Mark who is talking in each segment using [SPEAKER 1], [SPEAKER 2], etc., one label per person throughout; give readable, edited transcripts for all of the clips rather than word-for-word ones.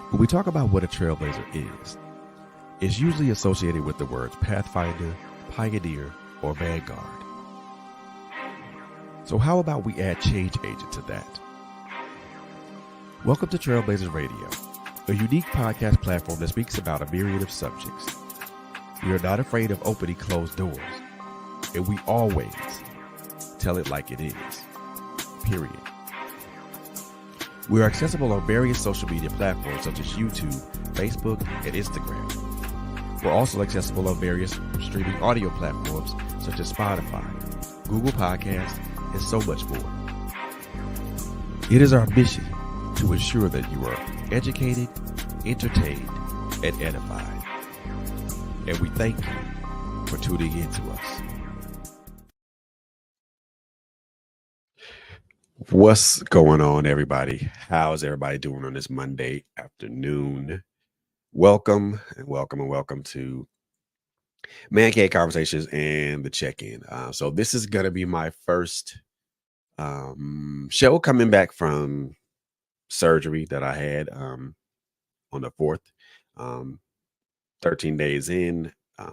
[SPEAKER 1] When we talk about what a trailblazer is, it's usually associated with the words pathfinder, pioneer, or vanguard. So how about we add change agent to that? Welcome to Trailblazers Radio, a unique podcast platform that speaks about a myriad of subjects. We are not afraid of opening closed doors, and we always tell it like it is, period. We are accessible on various social media platforms such as YouTube, Facebook, and Instagram. We're also accessible on various streaming audio platforms such as Spotify, Google Podcasts, and so much more. It is our mission to ensure that you are educated, entertained, and edified. And we thank you for tuning in to us. What's going on, everybody? How's everybody doing on this Monday afternoon? Welcome to Man Cave Conversations and the check-in. So this is going to be my first show coming back from surgery that I had on the 4th. 13 days in. I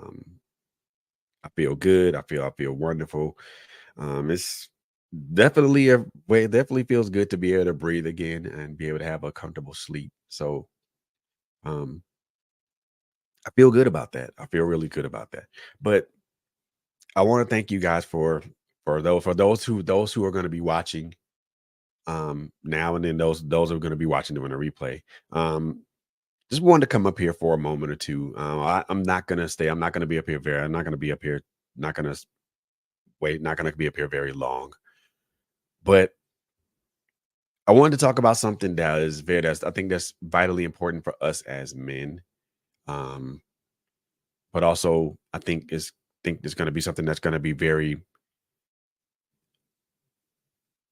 [SPEAKER 1] feel good. I feel wonderful. It's definitely it definitely feels good to be able to breathe again and be able to have a comfortable sleep. So um I feel good about that. I feel really good about that. But I want to thank you guys for those who are going to be watching now, and then those who are going to be watching during the replay. Just wanted to come up here for a moment or two. I'm not going to stay. I'm not going to be up here I'm not going to be up here. Not going to wait. Not going to be up here very long. But I wanted to talk about something that's I think that's vitally important for us as men. But also I think it's going to be something that's going to be very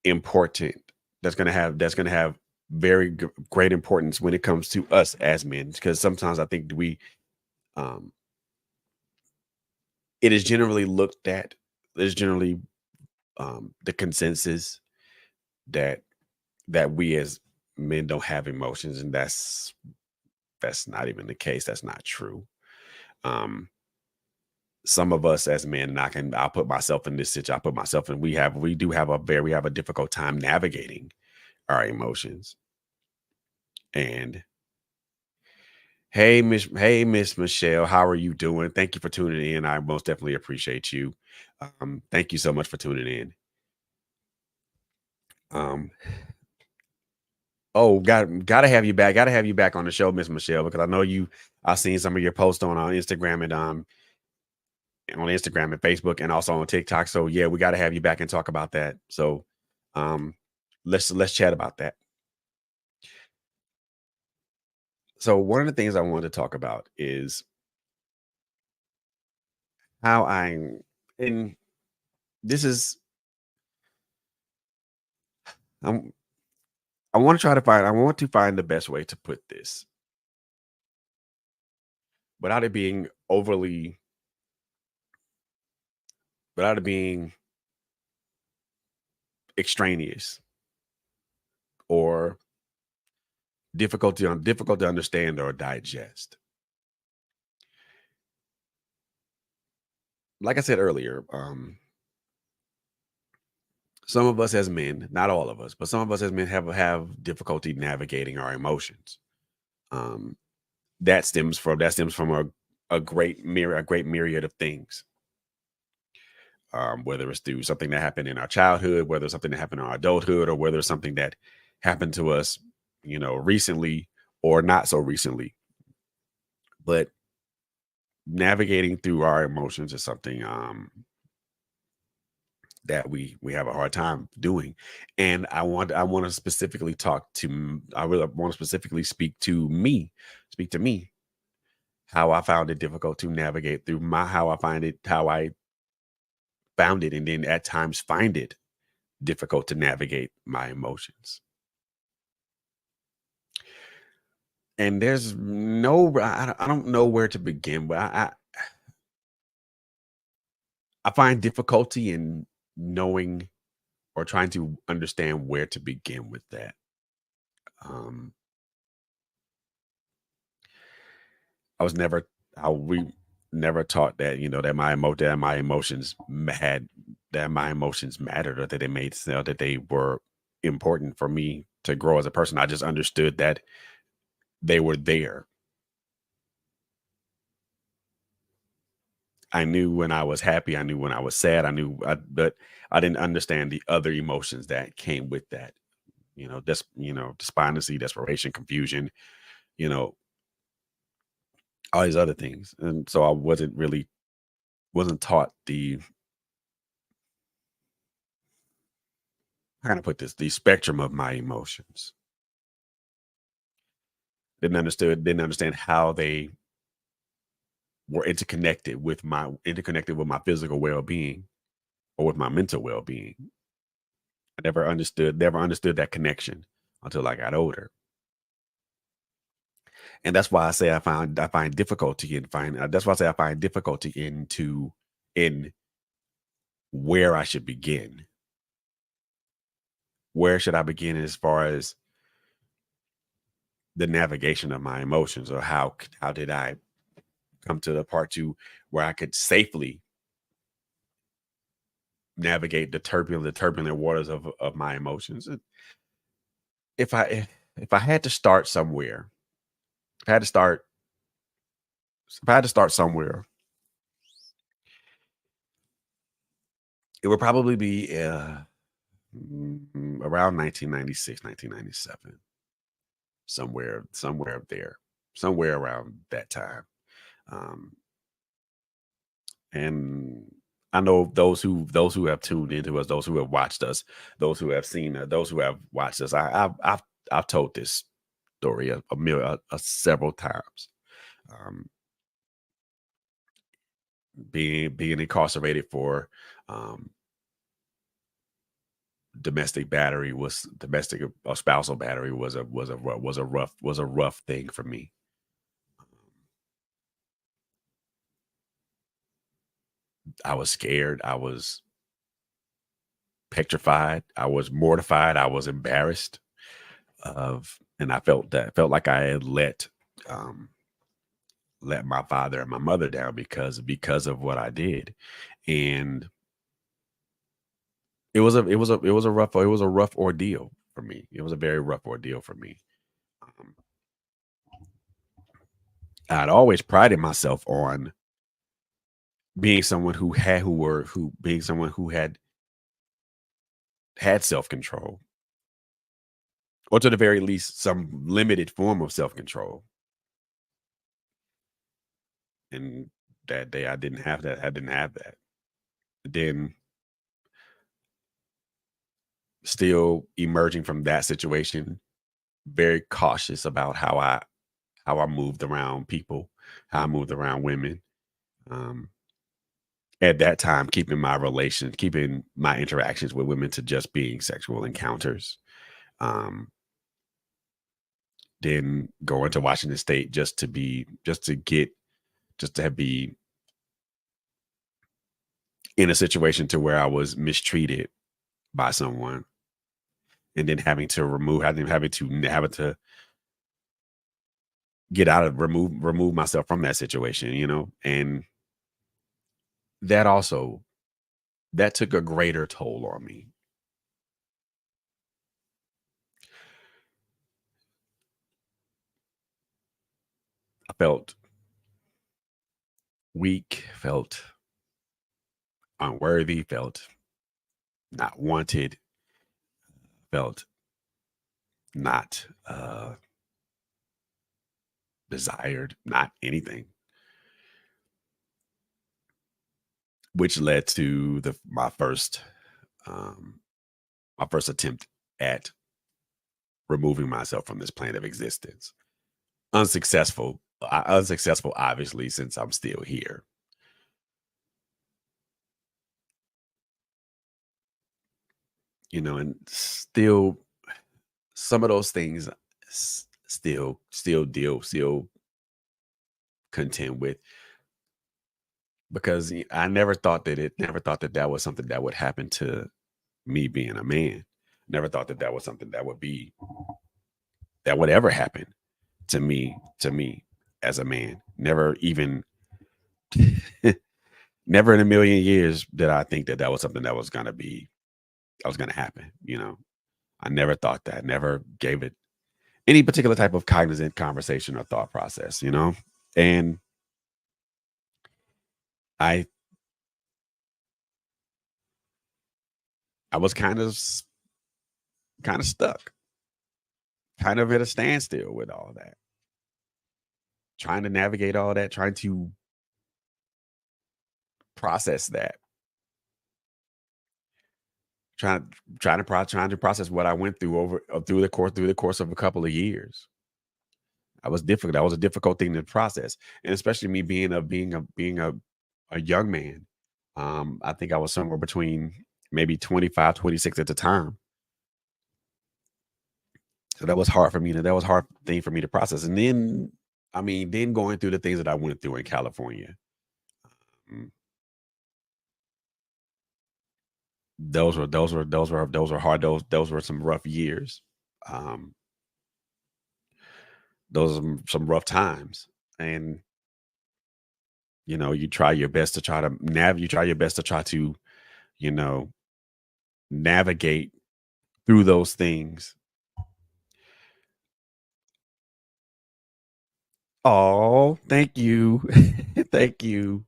[SPEAKER 1] important. That's going to have very great importance when it comes to us as men, because sometimes I think um it is generally looked at, there's generally the consensus that we as men don't have emotions, and that's not even the case. That's not true. um some of us as men, and I'll put myself in this situation. We do have a difficult time navigating our emotions. And Miss Michelle, how are you doing? Thank you for tuning in. I most definitely appreciate you. Thank you so much for tuning in. Um, oh, gotta have you back. Gotta have you back on the show, Miss Michelle, because I know I've seen some of your posts on Instagram and Facebook, and also on TikTok. So yeah, we gotta have you back and talk about that. So let's chat about that. So one of the things I wanted to talk about is how and this is I'm I want to find the best way to put this without it being overly, without it being extraneous or difficult to understand or digest. Like I said earlier, some of us as men, not all of us, but some of us as men have difficulty navigating our emotions. Um, that stems from a great myriad of things. Whether it's through something that happened in our childhood, whether it's something that happened in our adulthood, or whether it's something that happened to us, recently or not so recently. But navigating through our emotions is something that we have a hard time doing. And I want to specifically I really want to specifically speak to me, how I found it difficult to navigate through how I found it, and then at times find it difficult to navigate my emotions. And there's I don't know where to begin, but I find difficulty in knowing or trying to understand where to begin with that. Um, I was never how we never taught that, that my emotions had that my emotions mattered, or that they made sense, that they were important for me to grow as a person. I just understood that they were there. I knew when I was happy, I knew when I was sad, but I didn't understand the other emotions that came with that. Despondency, desperation, confusion, you know, all these other things. And so I wasn't taught the how can I put this, the spectrum of my emotions. Didn't understand how they were interconnected with my physical well-being or with my mental well-being. I never understood that connection until I got older. And that's why I say I find difficulty in find that's why I say I find difficulty in where I should begin. Where should I begin as far as the navigation of my emotions, or how did I come to the part to where I could safely navigate the turbulent waters of my emotions. If I had to start somewhere, if I had to start if I had to start somewhere, it would probably be around 1996, 1997, somewhere up there, somewhere around that time. Um, and I know those who have tuned into us, those who have watched us, those who have seen those who have watched us. I've told this story several times. Um, being incarcerated for um, domestic or spousal battery was a rough thing for me. I was scared. I was petrified. I was mortified. I was embarrassed and I felt like I had let my father and my mother down because of what I did. And it was a rough ordeal for me. It was a very rough ordeal for me. Um, I'd always prided myself on being someone who had self-control, or to the very least some limited form of self-control. And that day I didn't have that. I didn't have that. Then, still emerging from that situation, very cautious about how I moved around people, how I moved around women. Um, at that time, keeping my interactions with women to just being sexual encounters. Um, then going to Washington State just to be in a situation to where I was mistreated by someone, and then having to remove myself from that situation, and that also that took a greater toll on me. I felt weak, felt unworthy, felt not wanted, felt not desired, not anything, which led to the um, my first attempt at removing myself from this plane of existence. Unsuccessful, obviously, since I'm still here. And still some of those things still contend with, because I never thought that that was something that would happen to me being a man. Never thought that that was something that would ever happen to me as a man. Never even, never in a million years did I think that that was something that was gonna be that was gonna happen. I never thought that. Never gave it any particular type of cognizant conversation or thought process. And I I was kind of stuck, kind of at a standstill with all that, trying to navigate all that, trying to process that, trying trying to process what I went through over through the course of a couple of years. I was difficult. That was a difficult thing to process, and especially me being a young man. I think I was somewhere between maybe 25, 26 at the time. So that was hard for me to that was hard thing for me to process. And then, I mean, then going through the things that I went through in California. mm, those were hard. Those were some rough years. Um, those are some rough times. And you try your best to try to you try your best to try to, you know, navigate through those things. Oh, thank you. Thank you.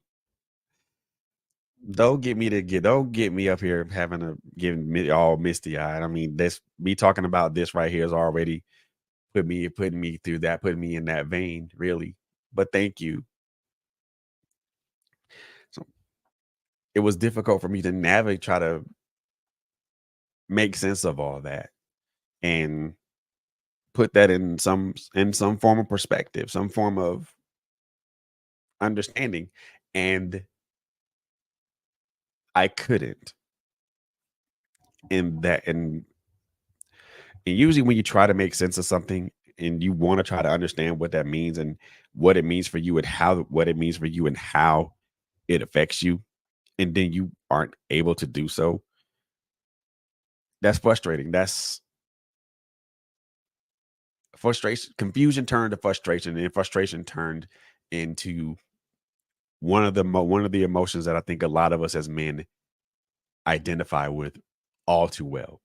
[SPEAKER 1] Don't get me up here having a getting me all misty eyed. I mean, this me talking about this right here is already putting me through that, putting me in that vein, really. But thank you. So it was difficult for me to navigate, try to make sense of all that and put that in some form of perspective, some form of understanding. And I couldn't. And usually when you try to make sense of something and you want to try to understand what that means and what it means for you and how what it means for you and how it affects you, and then you aren't able to do so, that's frustrating. That's frustration. Confusion turned to frustration, and frustration turned into one of the emotions that I think a lot of us as men identify with all too well: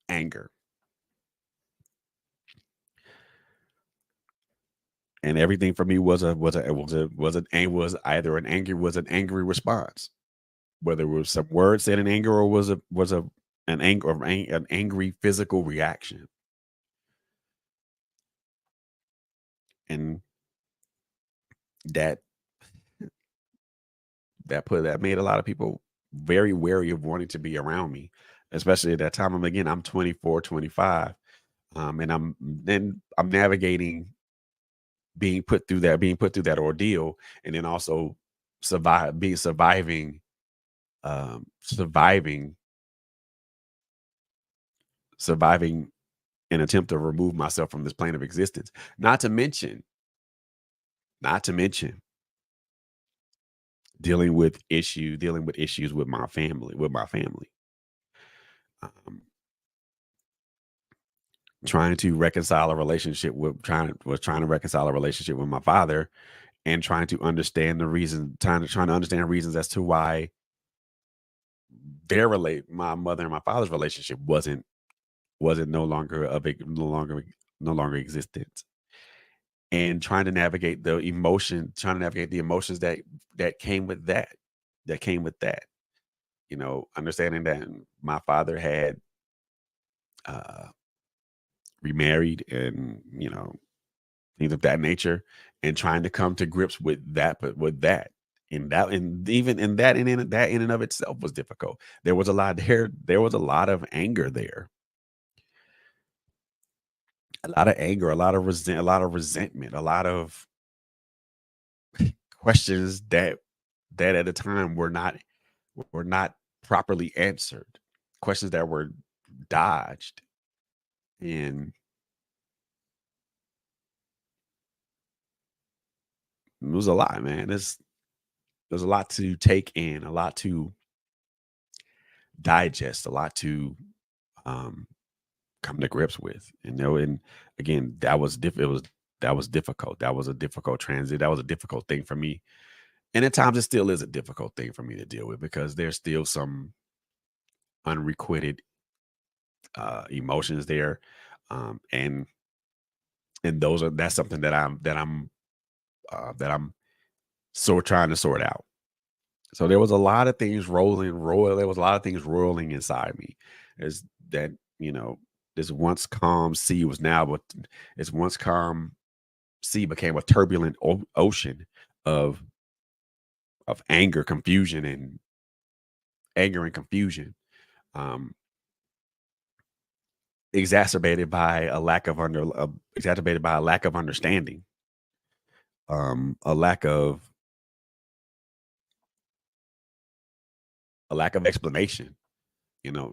[SPEAKER 1] anger. And everything for me was either an angry response, whether it was some words said in anger or was a an angry physical reaction. And that that made a lot of people very wary of wanting to be around me, especially at that time. I'm 24, 25, and I'm navigating being put through that ordeal, and then also surviving, surviving, surviving an attempt to remove myself from this plane of existence. Not to mention, not to mention dealing with issues with my family. Um, trying to reconcile a relationship with my father, and trying to understand reasons as to why my mother and my father's relationship wasn't no longer a big no longer existent, and trying to navigate the emotions that came with that. Understanding that my father had uh remarried, and things of that nature, and trying to come to grips with that, but with that. And even in that in that in and of itself was difficult. There was a lot of anger there, a lot of anger, a lot of resentment, a lot of questions that at the time were not properly answered, questions that were dodged. And it was a lot, man. There's a lot to take in, a lot to digest, a lot to um come to grips with. And again, that was difficult. that was difficult. That was a difficult transit. That was a difficult thing for me. And at times it still is a difficult thing for me to deal with because there's still some unrequited emotions there. And that's something that I'm trying to sort out. So there was a lot of things there was a lot of things rolling inside me. Is that, this once calm sea was now but this once calm sea became a turbulent ocean of anger, confusion, and confusion, um, exacerbated by a lack of understanding, a lack of explanation.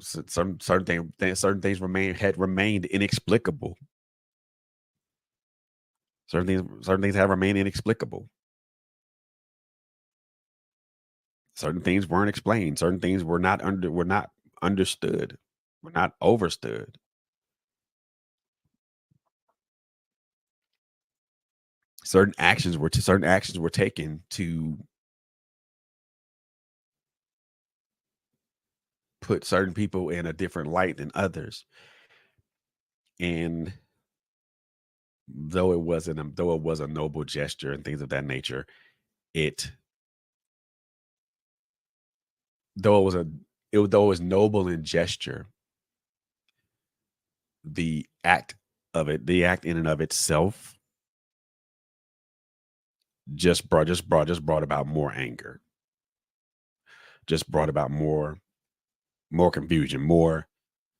[SPEAKER 1] Certain things remained inexplicable. Certain things have remained inexplicable. Certain things weren't explained. Certain things were not understood. Were not overstood. Certain actions were taken to put certain people in a different light than others. And though it was a noble gesture and things of that nature, it though it was a though it was noble in gesture, the act in and of itself just brought about more anger, just brought about more confusion,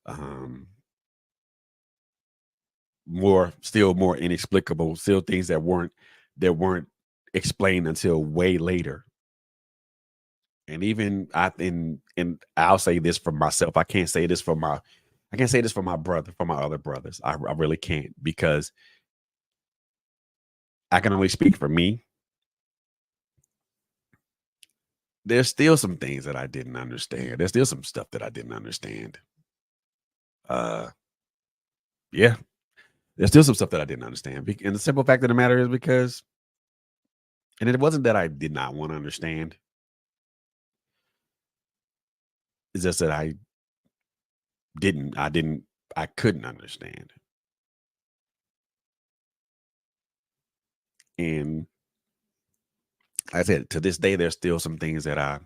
[SPEAKER 1] um more inexplicable, still things that weren't explained until way later. And even and I'll say this for myself. I can't say this for my other brothers. I really can't, because I can only speak for me. There's still some things that I didn't understand. There's still some stuff that I didn't understand. Uh yeah, there's still some stuff that I didn't understand. And the simple fact of the matter is because and it wasn't that I did not want to understand. It's just that I couldn't understand. And like I said, to this day, there's still some things that I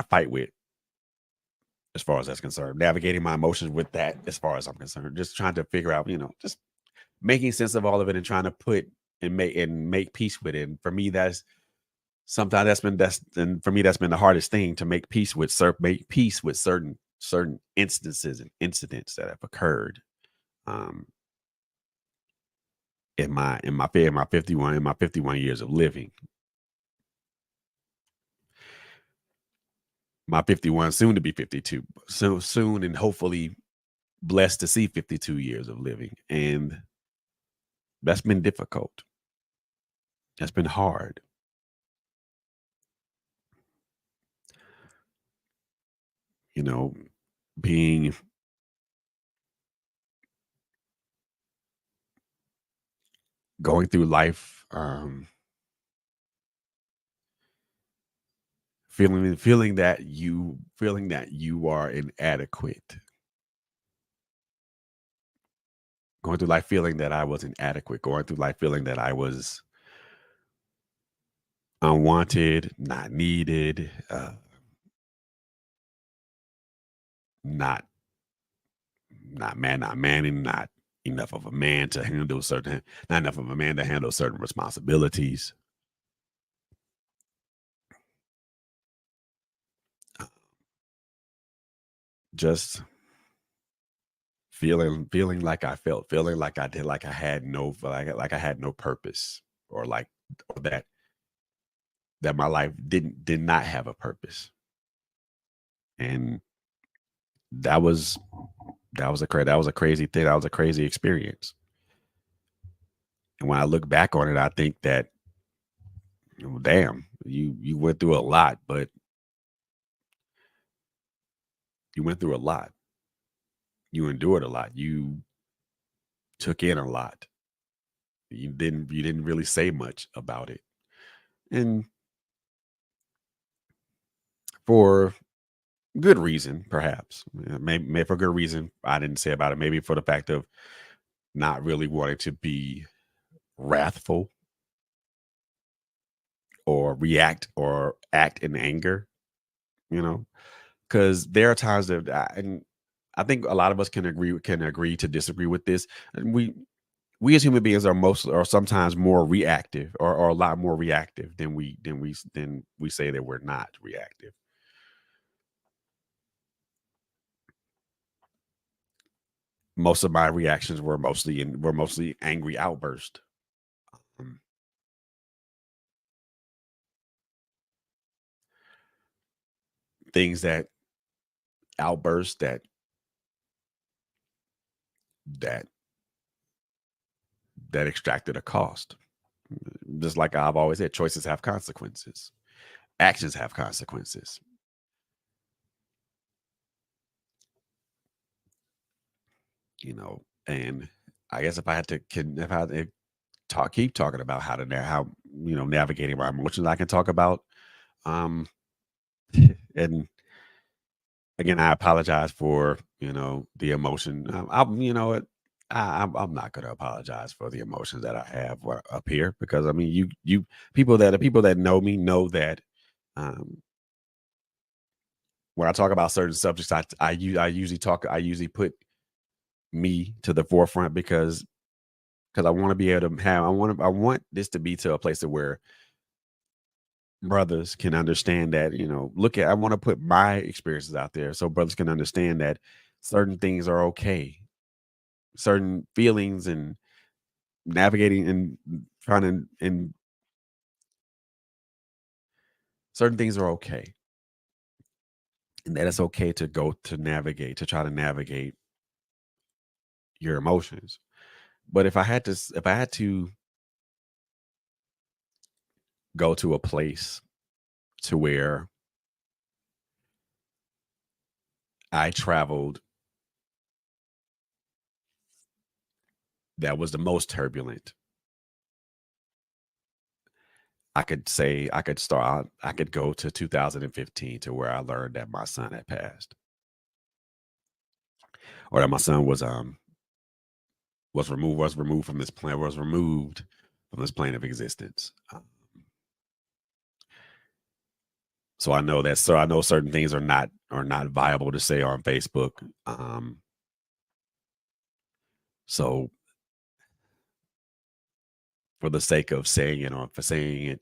[SPEAKER 1] fight with as far as that's concerned. Navigating my emotions with that, as far as I'm concerned, just trying to figure out, just making sense of all of it and trying to put and make peace with it. And for me, that's been the hardest thing to make peace with certain instances and incidents that have occurred, um, in my 51 years of living. My 51, soon to be 52, so soon, and hopefully blessed to see 52 years of living. And that's been difficult. That's been hard. You know, being going through life, feeling that you are inadequate. Going through life feeling that I was inadequate. Going through life feeling that I was unwanted, not needed, not not manning, not enough of a man to handle certain not enough of a man to handle certain responsibilities. Uh, Just feeling like I felt, feeling like I did, like I had no purpose, or or that my life did not have a purpose. And that was that was a crazy thing. That was a crazy experience. And when I look back on it, I think that, damn, you went through a lot, but you went through a lot. You endured a lot. You took in a lot. You didn't really say much about it. And for good reason, perhaps. Maybe for good reason I didn't say about it. Maybe for the fact of not really wanting to be wrathful or react or act in anger, you know, because there are times that and I think a lot of us can agree to disagree with this. And we as human beings are most or sometimes more reactive or a lot more reactive than we say that we're not reactive. Most of my reactions were mostly angry outburst. Um, things that outburst that that extracted a cost. Just like I've always said, choices have consequences. Actions have consequences. And I guess if I had to if I had to keep talking about how navigating my emotions, I can talk about um and again, I apologize for the emotion. I'm you know what I'm not going to apologize for the emotions that I have up here, because I mean you people that know me know that um when I talk about certain subjects, I usually put me to the forefront, because I want to be able to have I want this to be to a place of where brothers can understand that, look at I want to put my experiences out there so brothers can understand that certain things are okay. Certain feelings and navigating and trying to and certain things are okay. And that it's okay to go to navigate, to try to navigate your emotions. But if I had to go to a place to where I traveled that was the most turbulent, I could go to 2015 to where I learned that my son had passed, or that my son was removed from this plane of existence. So I know certain things are not viable to say on Facebook. So for the sake of saying it, or for saying it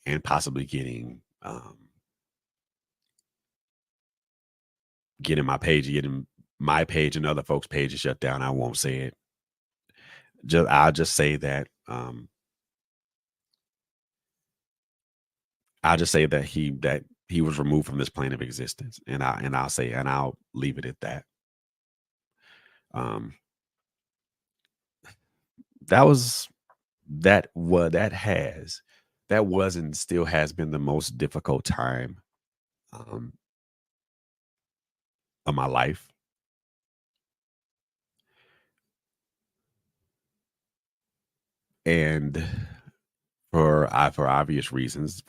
[SPEAKER 1] and possibly getting my page and other folks' pages shut down, I won't say it. I'll just say that he was removed from this plane of existence, and I'll leave it at that. Um, that was that what that was and still has been the most difficult time um, of my life, and for obvious reasons,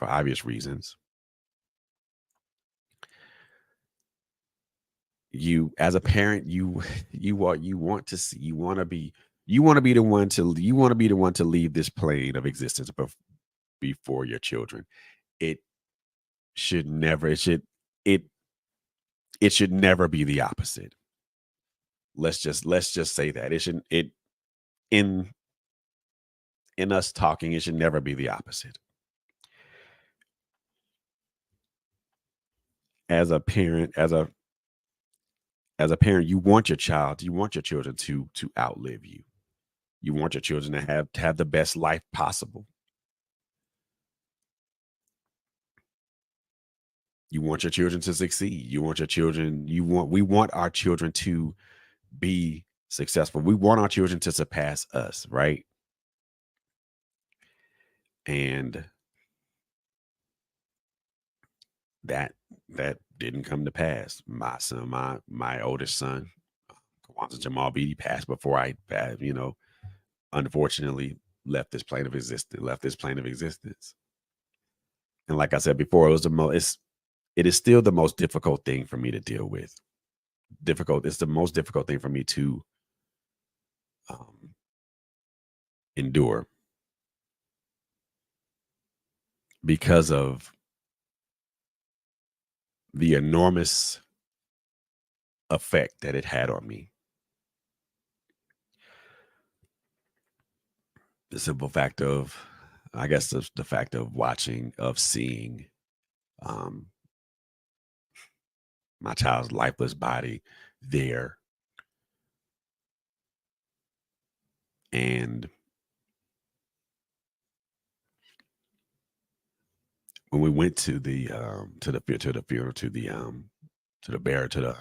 [SPEAKER 1] you as a parent, you want to be the one to leave this plane of existence before your children. It should never it it should never be the opposite. Let's just say that it should it in in us talking, it should never be the opposite. As a parent, as a parent, you want your children to outlive you. You want your children to have the best life possible. You want your children to succeed. We want our children to be successful. We want our children to surpass us, right? And that that didn't come to pass. My oldest son, Kwanzaa Jamal Beatty, passed before I passed, unfortunately, left this plane of existence, left this plane of existence. And like I said before, it was the most. It is still the most difficult thing for me to deal with. Difficult. It's the most difficult thing for me to um, endure because of the enormous effect that it had on me. The simple fact of, I guess, the fact of watching, of seeing um, my child's lifeless body there, and when we went to the funeral, to the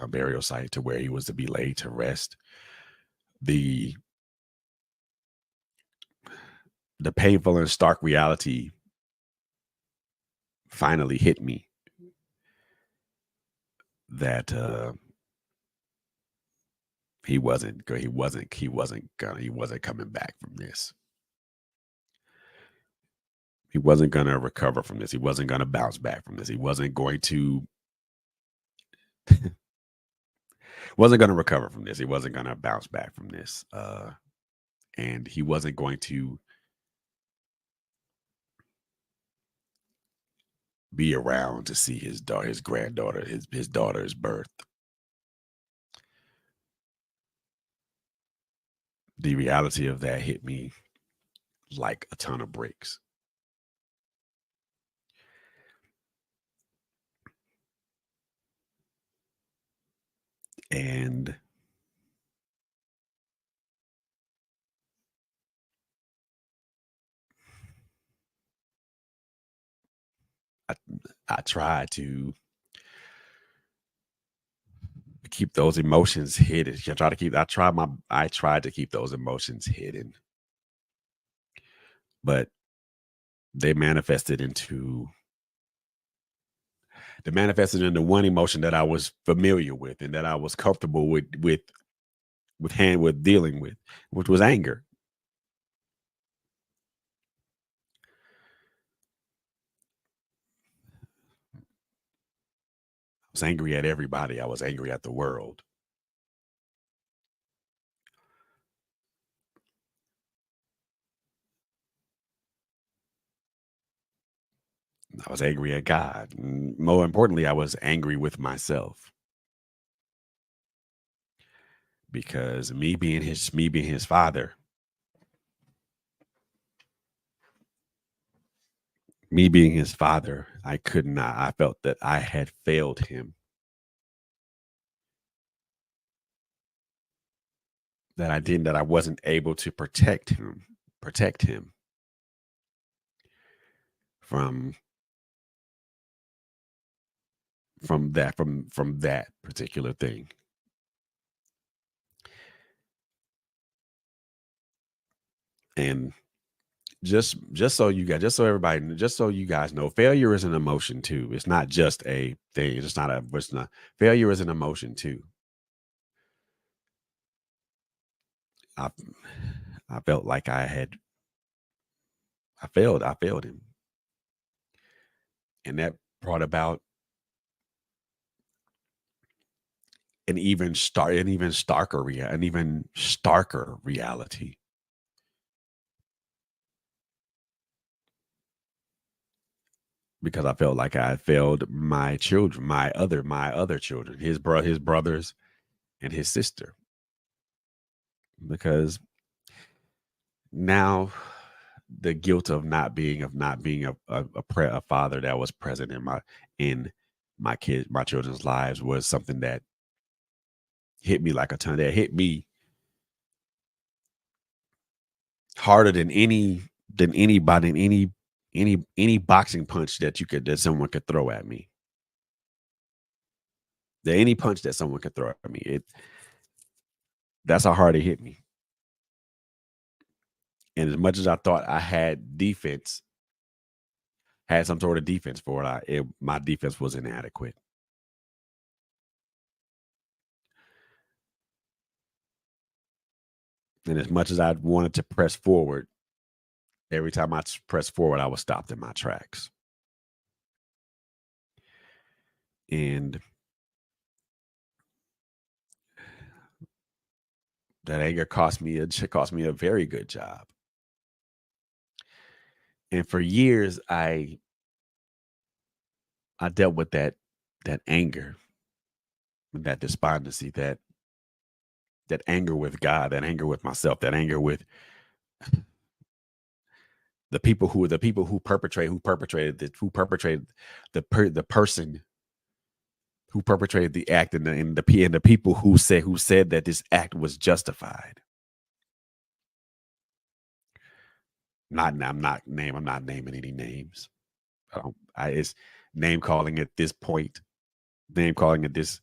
[SPEAKER 1] burial site, to where he was to be laid to rest, the the painful and stark reality finally hit me that he wasn't coming back from this. He wasn't gonna recover from this. He wasn't gonna bounce back from this. He wasn't gonna recover from this. He wasn't gonna bounce back from this. And he wasn't going to be around to see his granddaughter, his daughter's birth. The reality of that hit me like a ton of bricks. And I I tried to keep those emotions hidden. I tried to keep those emotions hidden, but they manifested into one emotion that I was familiar with and that I was comfortable with dealing with, which was anger. I was angry at everybody. I was angry at the world. I was angry at God. And more importantly, I was angry with myself because me being his father, I could not. I felt that I had failed him, that I wasn't able to protect him from from that particular thing. And just so you guys know, failure is an emotion too. It's not just a thing. It's not failure is an emotion too. I I felt like I failed him. And that brought about an even starker reality, because I felt like I had failed my children, my other children, his brothers and his sister. Because now the guilt of not being a father that was present in my children's lives was something that hit me like a ton. That hit me harder than anybody, any boxing punch that someone could throw at me. That any punch that someone could throw at me, that's how hard it hit me. And as much as I thought I had some sort of defense for it, my defense was inadequate. And as much as I wanted to press forward, Every time I pressed forward, I was stopped in my tracks. And that anger cost me a very good job. And for years, I dealt with that anger, that despondency, that anger with God, that anger with myself, that anger with the people who perpetrated the person who perpetrated the act, and the people who said that this act was justified. I'm not naming any names. It's name calling at this point. Name calling at this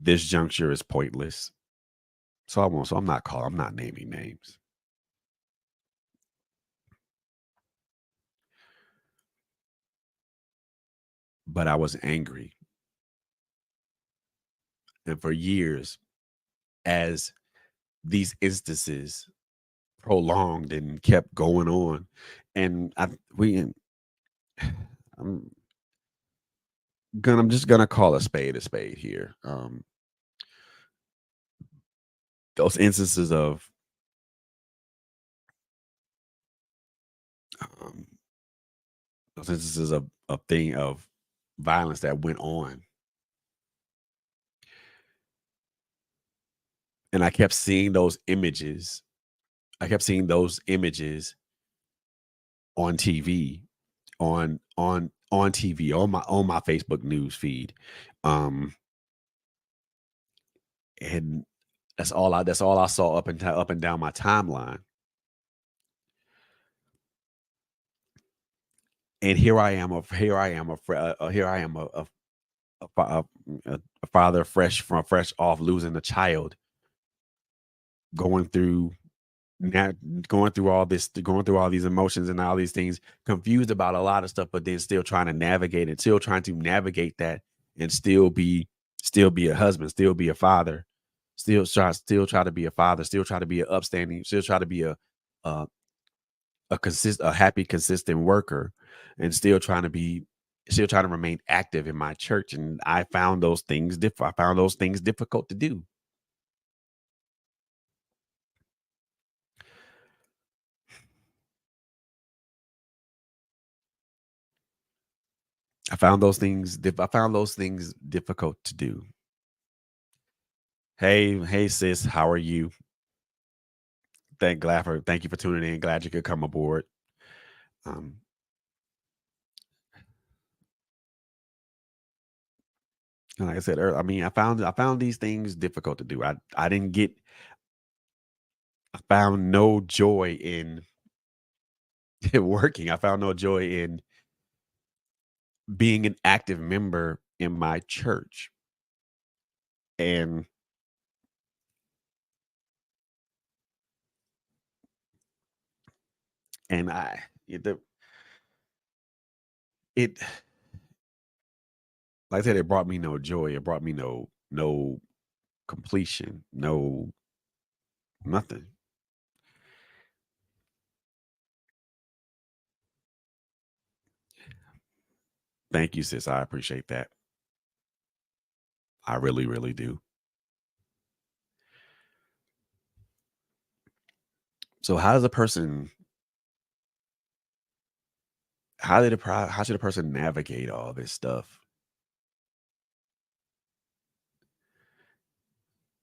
[SPEAKER 1] juncture is pointless. So I'm not calling. I'm not naming names. But I was angry, and for years, as these instances prolonged and kept going on, and I'm I'm just gonna call a spade here. Those instances um, those instances of violence that went on, and I kept seeing those images. I kept seeing those images on TV, on TV, on my Facebook news feed, um, and that's all I saw up and down my timeline. And here I am, here I am, a father fresh off losing a child, going through now going through all these emotions and all these things, confused about a lot of stuff, but then still trying to navigate it, still trying to navigate that, and still be a husband, still be a father, still try to be a father, still try to be an upstanding, still try to be a a happy, consistent worker, and still trying to remain active in my church. And I found those things difficult to do. I found those things difficult to do. Hey sis, how are you? Thank you for tuning in. Glad you could come aboard. Um, and like I said earlier, I mean, I found these things difficult to do. I found no joy in working. I found no joy in being an active member in my church. And and I it, the, it like I said, it brought me no joy. It brought me no completion, no nothing. Thank you, sis. I appreciate that. I really, really do. So how should a person navigate all this stuff?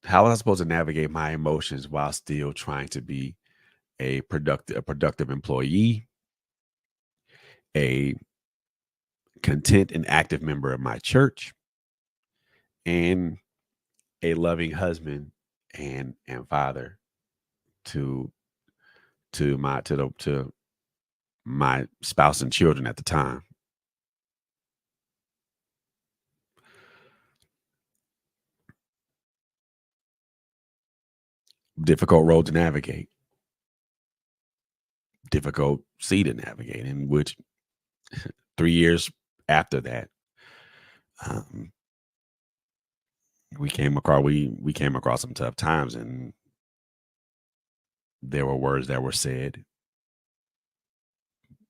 [SPEAKER 1] How am I supposed to navigate my emotions while still trying to be a productive employee, a content and active member of my church, and a loving husband and father to to my spouse and children at the time. Difficult road to navigate, difficult sea to navigate, in which 3 years after that, um, we came across some tough times, and there were words that were said,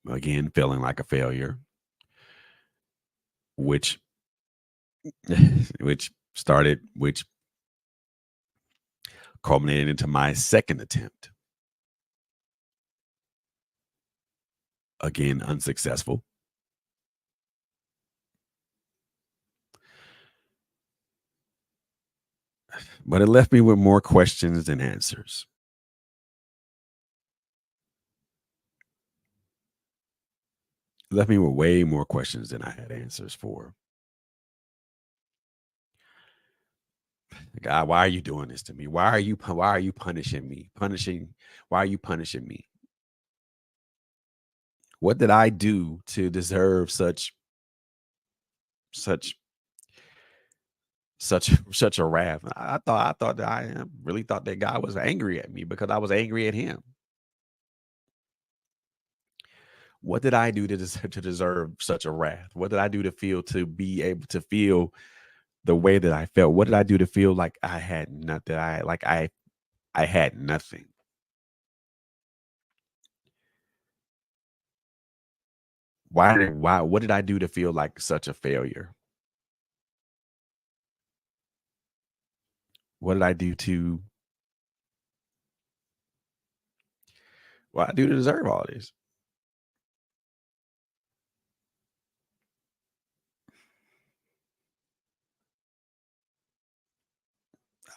[SPEAKER 1] again feeling like a failure, which which culminated into my second attempt, again unsuccessful. But it left me with more questions than answers. It left me with way more questions than I had answers for. God, why are you doing this to me? Why are you punishing me? Why are you punishing me? What did I do to deserve such such a wrath? I thought that I really thought that God was angry at me because I was angry at him. What did I do to deserve such a wrath? What did I do to be able to feel the way that I felt? What did I do to feel like I had nothing? I had nothing. Why what did I do to feel like such a failure? What did I do to what I do to deserve all this?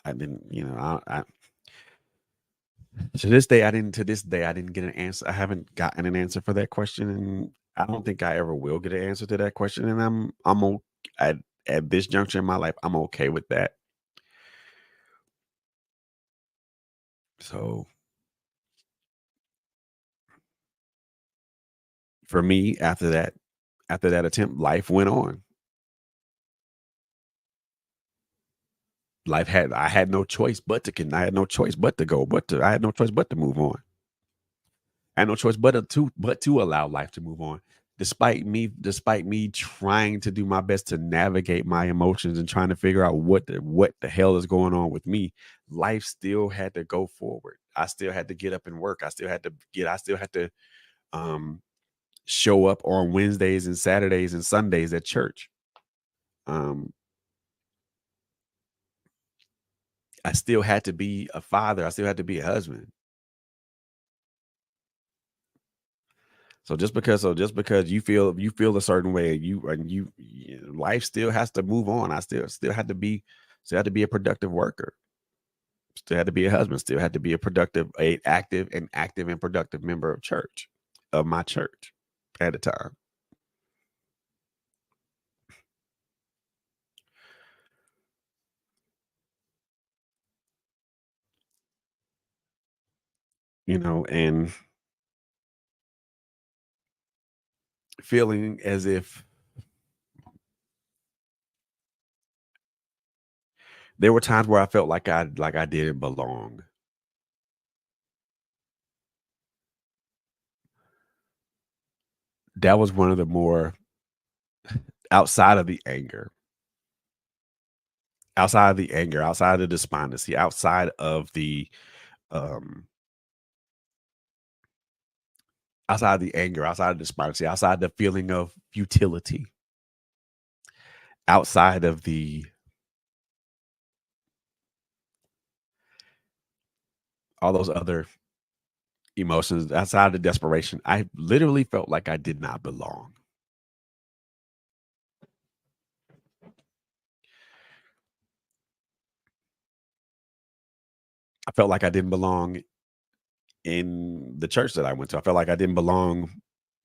[SPEAKER 1] I didn't, to this day I didn't get an answer. I haven't gotten an answer for that question, and I don't think I ever will get an answer to that question. And at this juncture in my life, I'm okay with that. So for me, after that attempt, life went on. I had no choice but I had no choice but to go, I had no choice but to move on. I had no choice but to allow life to move on. Despite me trying to do my best to navigate my emotions and trying to figure out what the hell is going on with me, life still had to go forward. I still had to get up and work. I still had to um show up on Wednesdays and Saturdays and Sundays at church. Um I still had to be a father. I still had to be a husband. Just because you feel a certain way, life still has to move on. I still had to be a productive worker. Still had to be a husband. Still had to be a active and productive member of my church at the time. And feeling as if there were times where I felt like I didn't belong. That was one of the more outside of the anger, outside of the despondency, um outside of the anger, outside of the despondency, outside the feeling of futility, outside of the all those other emotions, outside of the desperation, I literally felt like I did not belong. I felt like I didn't belong in the church that I went to. I felt like I didn't belong,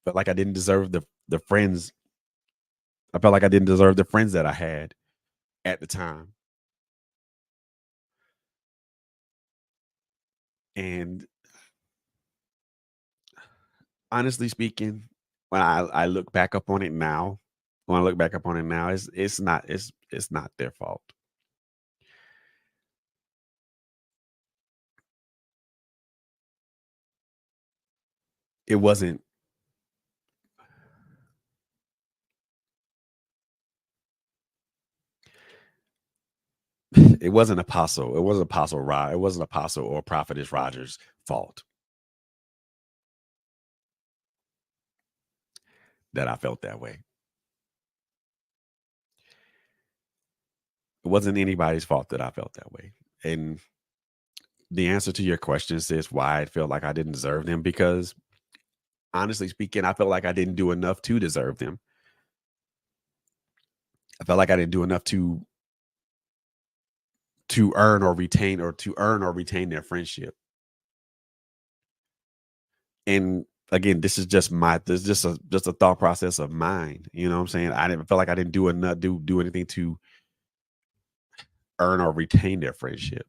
[SPEAKER 1] felt like I didn't deserve the friends. I felt like I didn't deserve the friends that I had at the time. And honestly speaking, when I look back up on it now, it's not their fault. It wasn't it wasn't Apostle or Prophetess Rogers' fault. that I felt that way. It wasn't anybody's fault that I felt that way. And the answer to your question is why I felt like I didn't deserve them, because honestly speaking, I felt like I didn't do enough to deserve them. I felt like I didn't do enough to earn or retain their friendship. And again, this is just a thought process of mine. You know what I'm saying? I didn't feel like I didn't do enough do anything to earn or retain their friendship.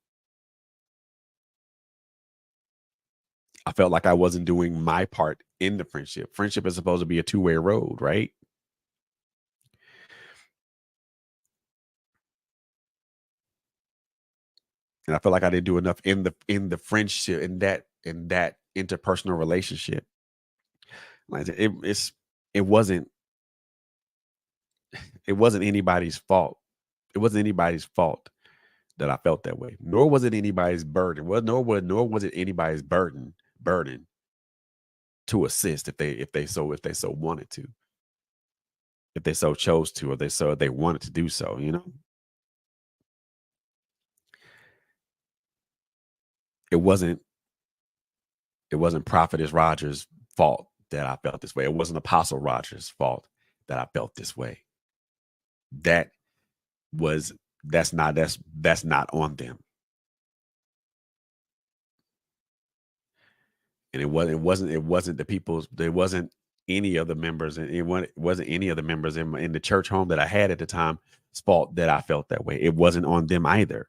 [SPEAKER 1] I felt like I wasn't doing my part in the friendship. Friendship is supposed to be a two-way road, right? And I feel like I didn't do enough in the friendship, in that interpersonal relationship. Like it wasn't it wasn't anybody's fault. It wasn't anybody's fault that I felt that way. Nor was it anybody's burden. Well, nor was it anybody's burden to assist if they so wanted to, if they so chose to, or they wanted to do so. You know, it wasn't it wasn't Prophetess Rogers' fault that I felt this way. It wasn't Apostle Rogers' fault that I felt this way. That was that's not on them. And it wasn't the people's there wasn't any of the members, and it wasn't any of the members in the church home that I had at the time fault that I felt that way. It wasn't on them either.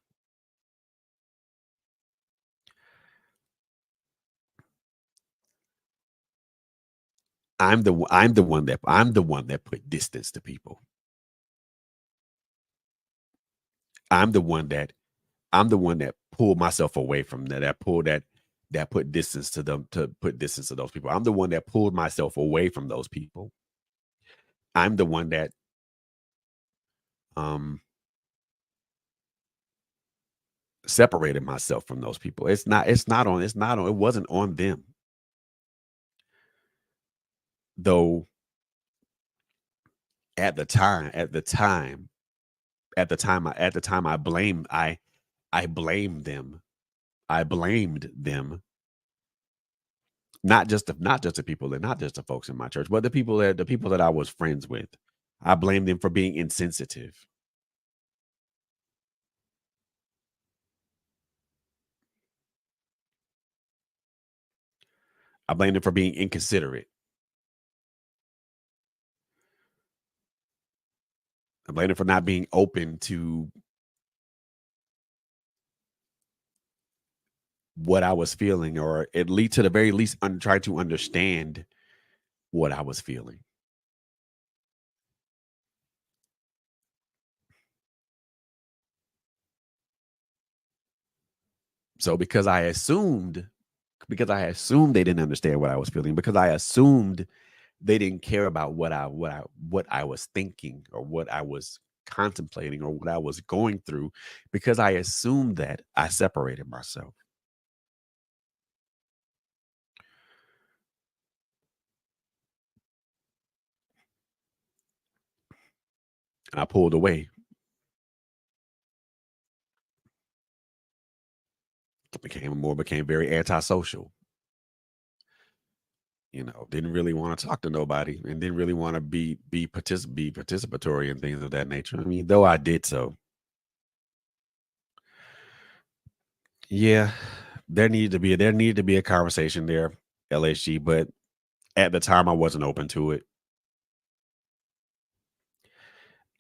[SPEAKER 1] I'm the one that put distance to people. I'm the one that I'm the one that pulled myself away from that put distance to them, to put distance to those people. I'm the one that pulled myself away from those people. I'm the one that um separated myself from those people. It wasn't on them. Though at the time, at the time I blamed them. I blamed them, not just the people that not just the folks in my church, but the people that I was friends with. I blamed them for being insensitive. I blamed them for being inconsiderate. I blamed them for not being open to what I was feeling, or at least to the very least try to understand what I was feeling. So because I assumed they didn't understand what I was feeling, because I assumed they didn't care about what I was thinking, or what I was contemplating, or what I was going through, because I assumed that, I separated myself and I pulled away. Became very antisocial. You know, didn't really want to talk to nobody, and didn't really want to be participatory and things of that nature. I mean, though I did so. Yeah, there needed to be a conversation there, LHG, but at the time I wasn't open to it.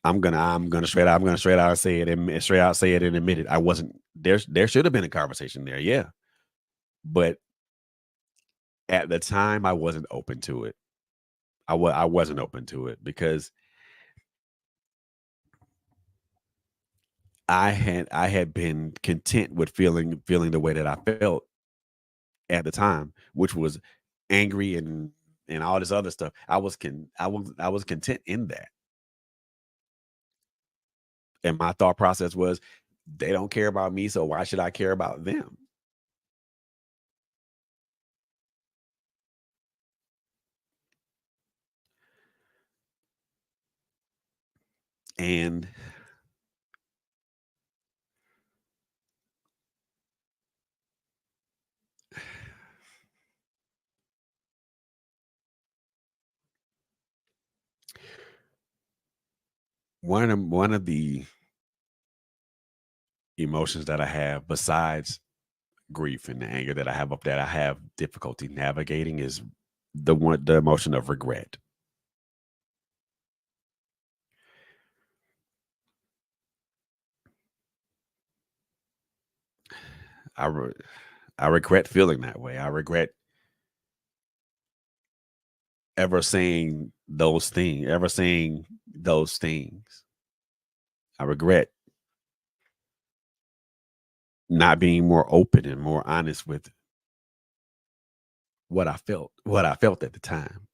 [SPEAKER 1] I'm gonna straight out say it, and straight out say it and admit it. I wasn't there should have been a conversation there, yeah. But at the time I wasn't open to it. I wasn't open to it, because I had been content with feeling the way that I felt at the time, which was angry and all this other stuff. I was content in that. And my thought process was, they don't care about me, so why should I care about them? And one of the emotions that I have besides grief and the anger that I have up that I have difficulty navigating is the emotion of regret. I re- I regret feeling that way. I regret ever saying those things. I regret not being more open and more honest with what I felt at the time.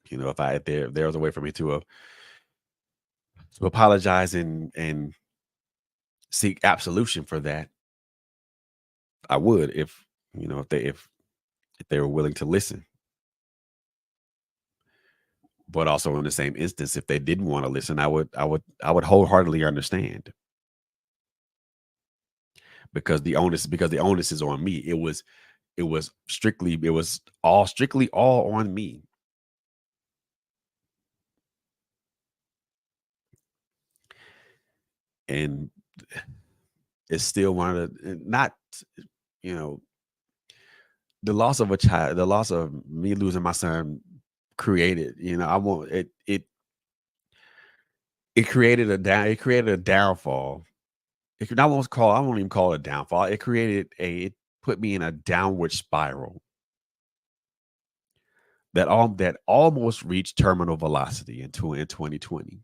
[SPEAKER 1] You know, if there was a way for me to apologize and seek absolution for that, I would if you know if they were willing to listen. But also in the same instance, if they didn't want to listen, I would wholeheartedly understand because the onus is on me. It was all strictly all on me. And it's still one of the not you know the loss of me losing my son created I won't it created it created a downfall. I won't even call it a downfall. It put me in a downward spiral that almost reached terminal velocity in 2020.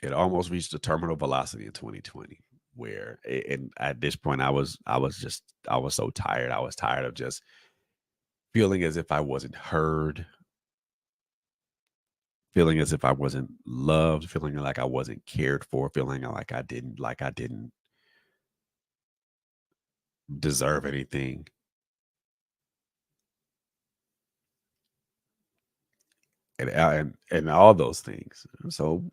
[SPEAKER 1] It almost reached the terminal velocity in 2020 and at this point I was so tired. I was tired of just feeling as if I wasn't heard, feeling as if I wasn't loved, feeling like I wasn't cared for, feeling like I didn't deserve anything. And all those things. So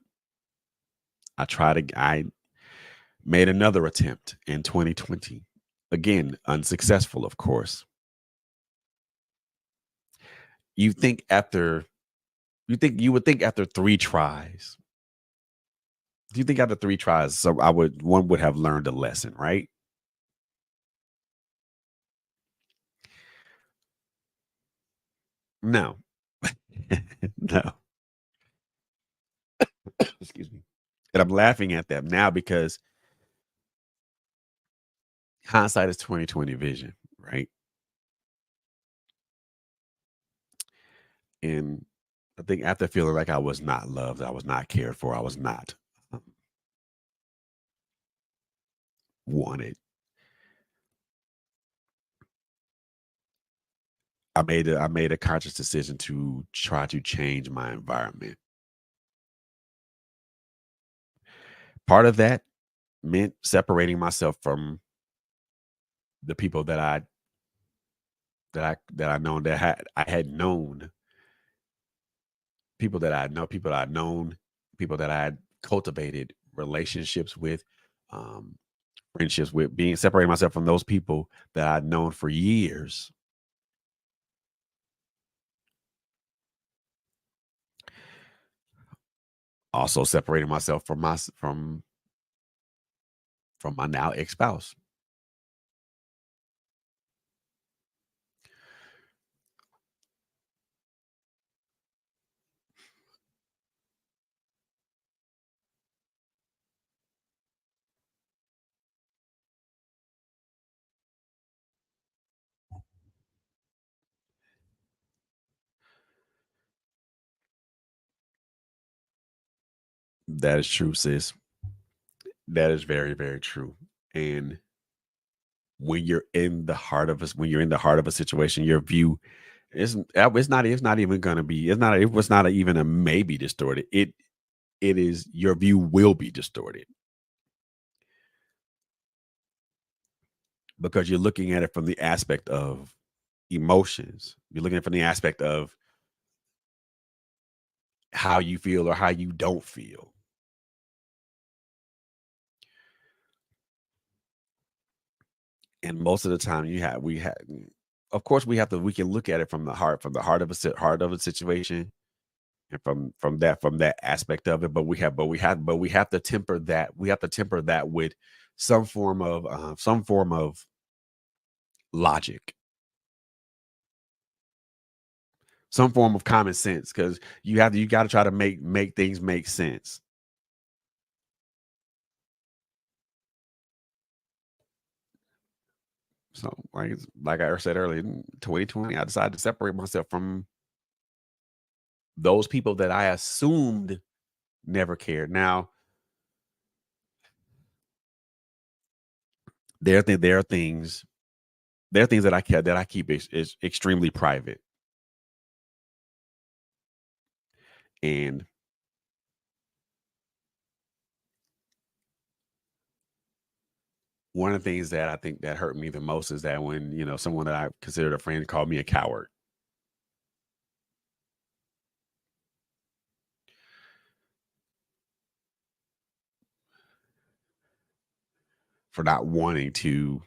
[SPEAKER 1] I made another attempt in 2020. Again, unsuccessful, of course. You think after you would think after 3 tries. Do you think after 3 tries, so I would one would have learned a lesson, right? No. No. Excuse me. And I'm laughing at that now because hindsight is 2020 vision, right? And I think after feeling like I was not loved, I was not cared for, I was not um, wanted, I made a conscious decision to try to change my environment. Part of that meant separating myself from the people that I known that I had known, people that I'd known, people that I had cultivated relationships with, um, friendships with, being separating myself from those people that I'd known for years. Also separating myself from from my now ex-spouse. That is true, sis. That is very, very true. And when you're in the heart of a situation, your view it's not even gonna be it was not even a maybe distorted. It is your view will be distorted because you're looking at it from the aspect of emotions. You're looking at it from the aspect of how you feel or how you don't feel. And most of the time of course we can look at it from the heart of a situation and from that aspect of it, but we have to temper that. We have to temper that with some form of logic, some form of common sense, because you got to try to make things make sense. So, like I said earlier, in 2020, I decided to separate myself from those people that I assumed never cared. Now, there are things that I keep is extremely private, and one of the things that I think that hurt me the most is that when someone that I considered a friend called me a coward for not wanting to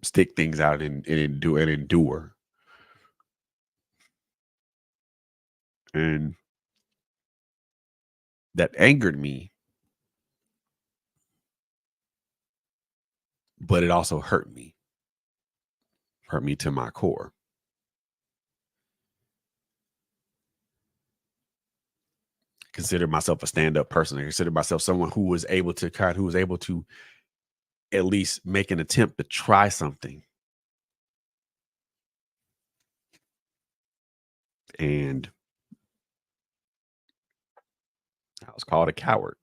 [SPEAKER 1] stick things out and endure. And that angered me, but it also hurt me to my core. Consider myself a stand-up person. I consider myself someone who was able to at least make an attempt to try something. And I was called a coward.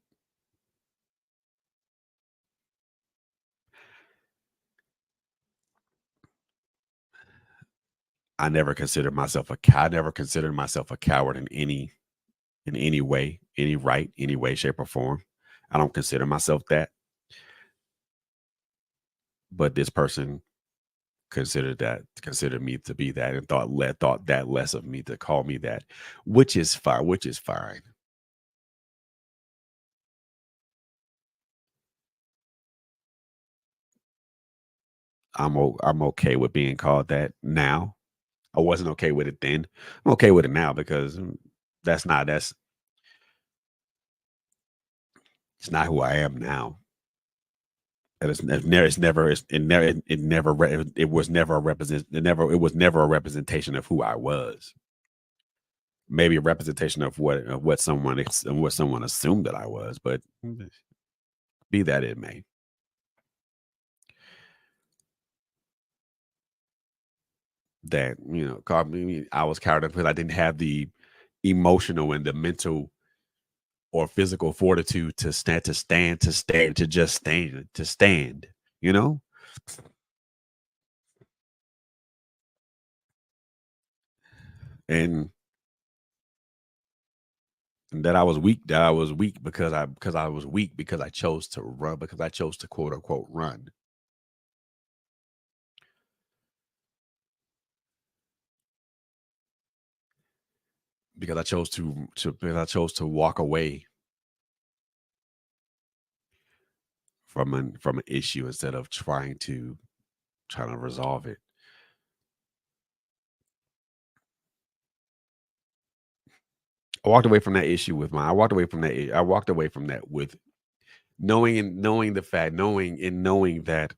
[SPEAKER 1] I never considered myself a coward in any way, any way, shape, or form. I don't consider myself that, but this person considered me to be that and thought that less of me to call me that, which is fine. I'm okay with being called that now. I wasn't okay with it then. I'm okay with it now because that's it's not who I am now. And it was never a it was never a representation of who I was. Maybe a representation of what someone assumed that I was, but be that it may. That called me I was cowardly because I didn't have the emotional and the mental or physical fortitude to just stand, you know? And that I was weak because I was weak because I chose to run, because I chose to quote unquote run, because I chose to walk away from an issue instead of trying to resolve it. I walked away from that with knowing that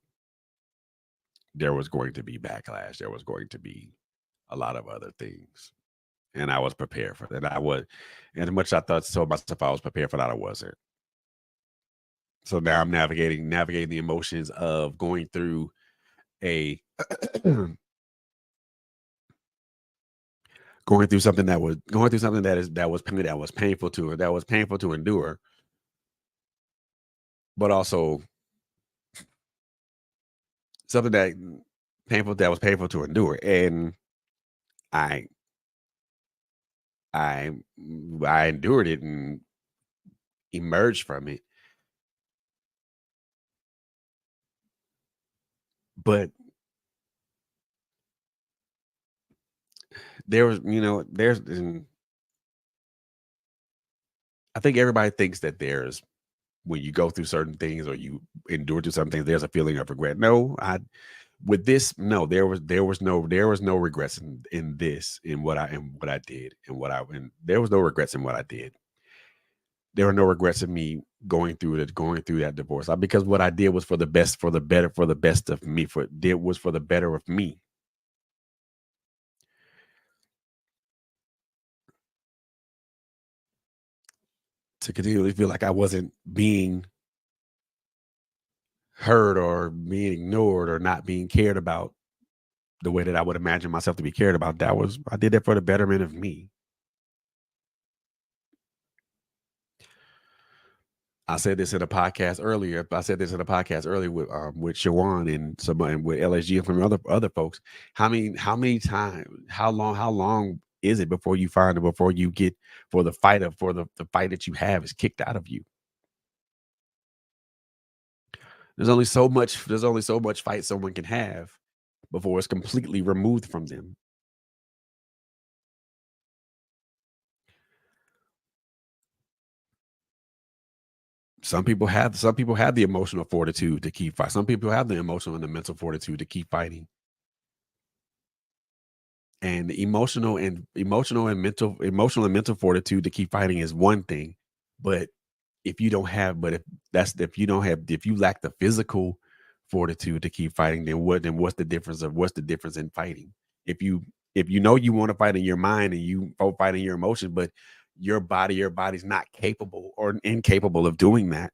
[SPEAKER 1] there was going to be backlash, there was going to be a lot of other things, and I was prepared for that. And as much as I told myself I was prepared for that, I wasn't. So now I'm navigating the emotions of a going through something that was painful to endure, but also something that painful that was painful to endure, and I I I endured it and emerged from it. But there was, there's, and I think everybody thinks that there's when you go through certain things or you endure through some things, there's a feeling of regret. No, I with this, no, there was no regrets in this in what I did and what I and there was no regrets in what I did. There were no regrets in me going through that divorce because what I did was for the best, for the better, for the best of me. For did was for the better of me to continually feel like I wasn't being heard or being ignored or not being cared about the way that I would imagine myself to be cared about. That was I did that for the betterment of me. I said this in a podcast earlier. I said this in a podcast earlier with Shawan and somebody and with LSG and from other folks. How many times, how long is it before you find it before you get for the fight of for the fight that you have is kicked out of you? There's only so much fight someone can have before it's completely removed from them. Some people have the emotional fortitude to keep fighting. Some people have the emotional and the mental fortitude to keep fighting. And emotional and mental fortitude to keep fighting is one thing, but if you lack the physical fortitude to keep fighting, then what's the difference in fighting? If you know you want to fight in your mind and you fight in your emotions, but your body's not capable or incapable of doing that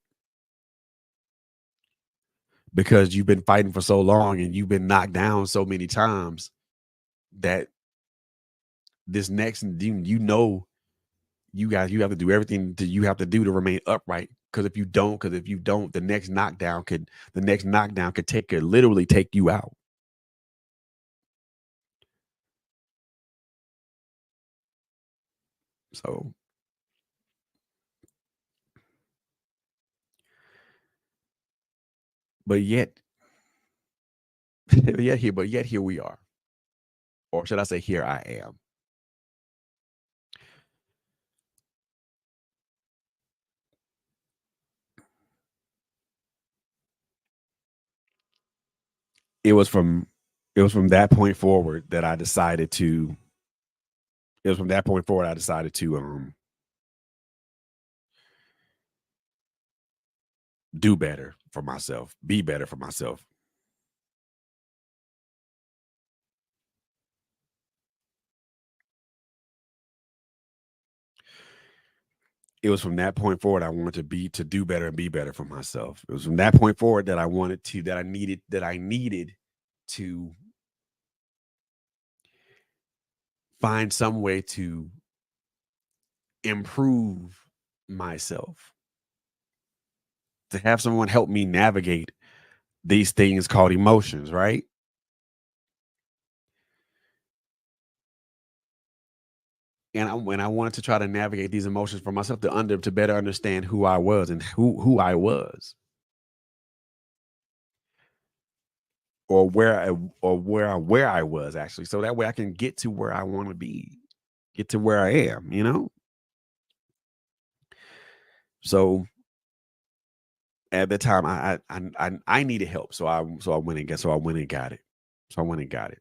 [SPEAKER 1] because you've been fighting for so long and you've been knocked down so many times that this next you have to do everything that you have to do to remain upright. Because if you don't, the next knockdown could literally take you out. So, but yet, but yet here we are, or should I say, here I am. It was from, it was from that point forward that I decided to. It was from that point forward I decided to do better for myself, be better for myself. It was from that point forward I wanted to do better and be better for myself. It was from that point forward that I needed to find some way to improve myself, to have someone help me navigate these things called emotions, right? And I wanted to try to navigate these emotions for myself to better understand who I was and who I was, or where I was actually, so that way I can get to where I want to be, get to where I am. So at the time, I needed help, so I went and got it. So I went and got it.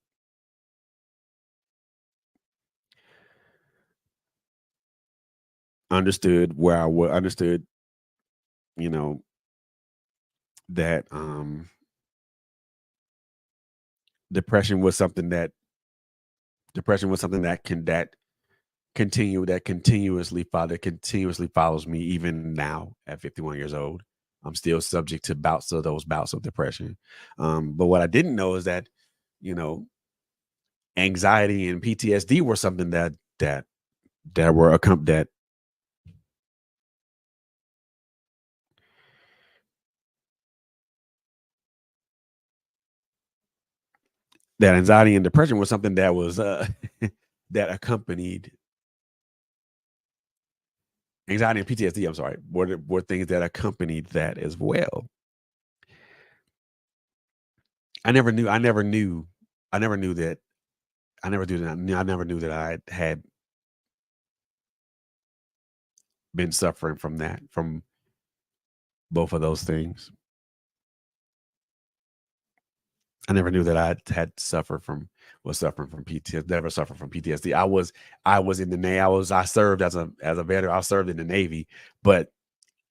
[SPEAKER 1] Understood, you know, that depression was something that continuously follows me even now at 51 years old. I'm still subject to those bouts of depression. But what I didn't know is that, you know, anxiety and PTSD were something that were that that anxiety and depression was something that was that accompanied anxiety and PTSD. I'm sorry, were things that accompanied that as well. I never knew that. I never knew that I had been suffering from that, from both of those things. I never knew that I had suffered from was suffering from PTSD. Never suffered from PTSD. I was in the Navy. I served as a veteran. I served in the Navy, but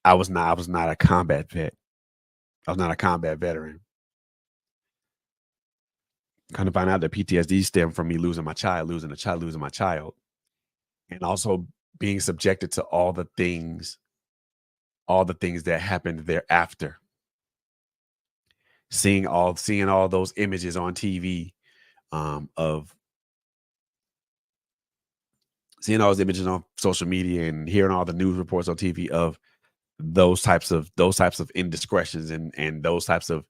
[SPEAKER 1] I was not a combat vet. I was not a combat veteran. Kind of find out that PTSD stemmed from me losing my child, losing my child, and also being subjected to all the things that happened thereafter. Seeing all those images on TV, of seeing all those images on social media and hearing all the news reports on TV of those types of indiscretions and those types of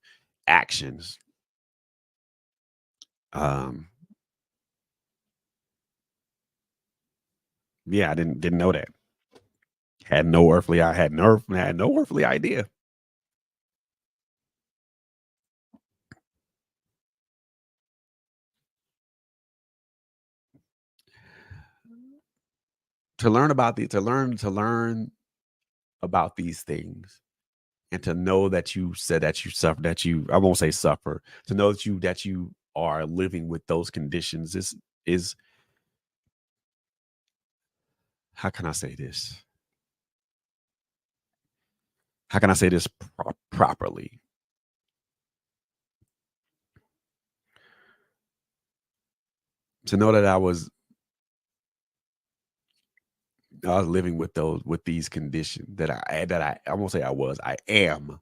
[SPEAKER 1] actions. Um, yeah, I didn't know that. Had no earthly idea. To learn about these things and to know that you said that you suffer that you I won't say suffer, to know that you are living with those conditions is how can I say this? How can I say this properly? To know that I was living with these conditions I won't say I am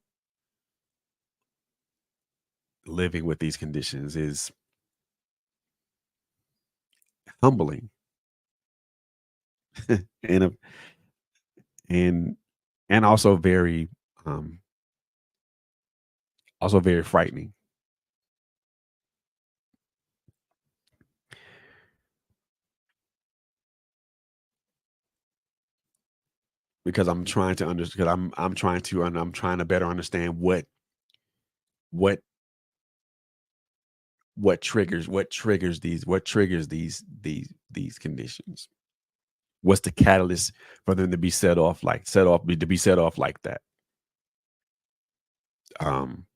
[SPEAKER 1] living with these conditions is humbling and and and um also very frightening because I'm trying to understand because I'm trying to better understand what what triggers these conditions. What's the catalyst for them to be set off like that? Um,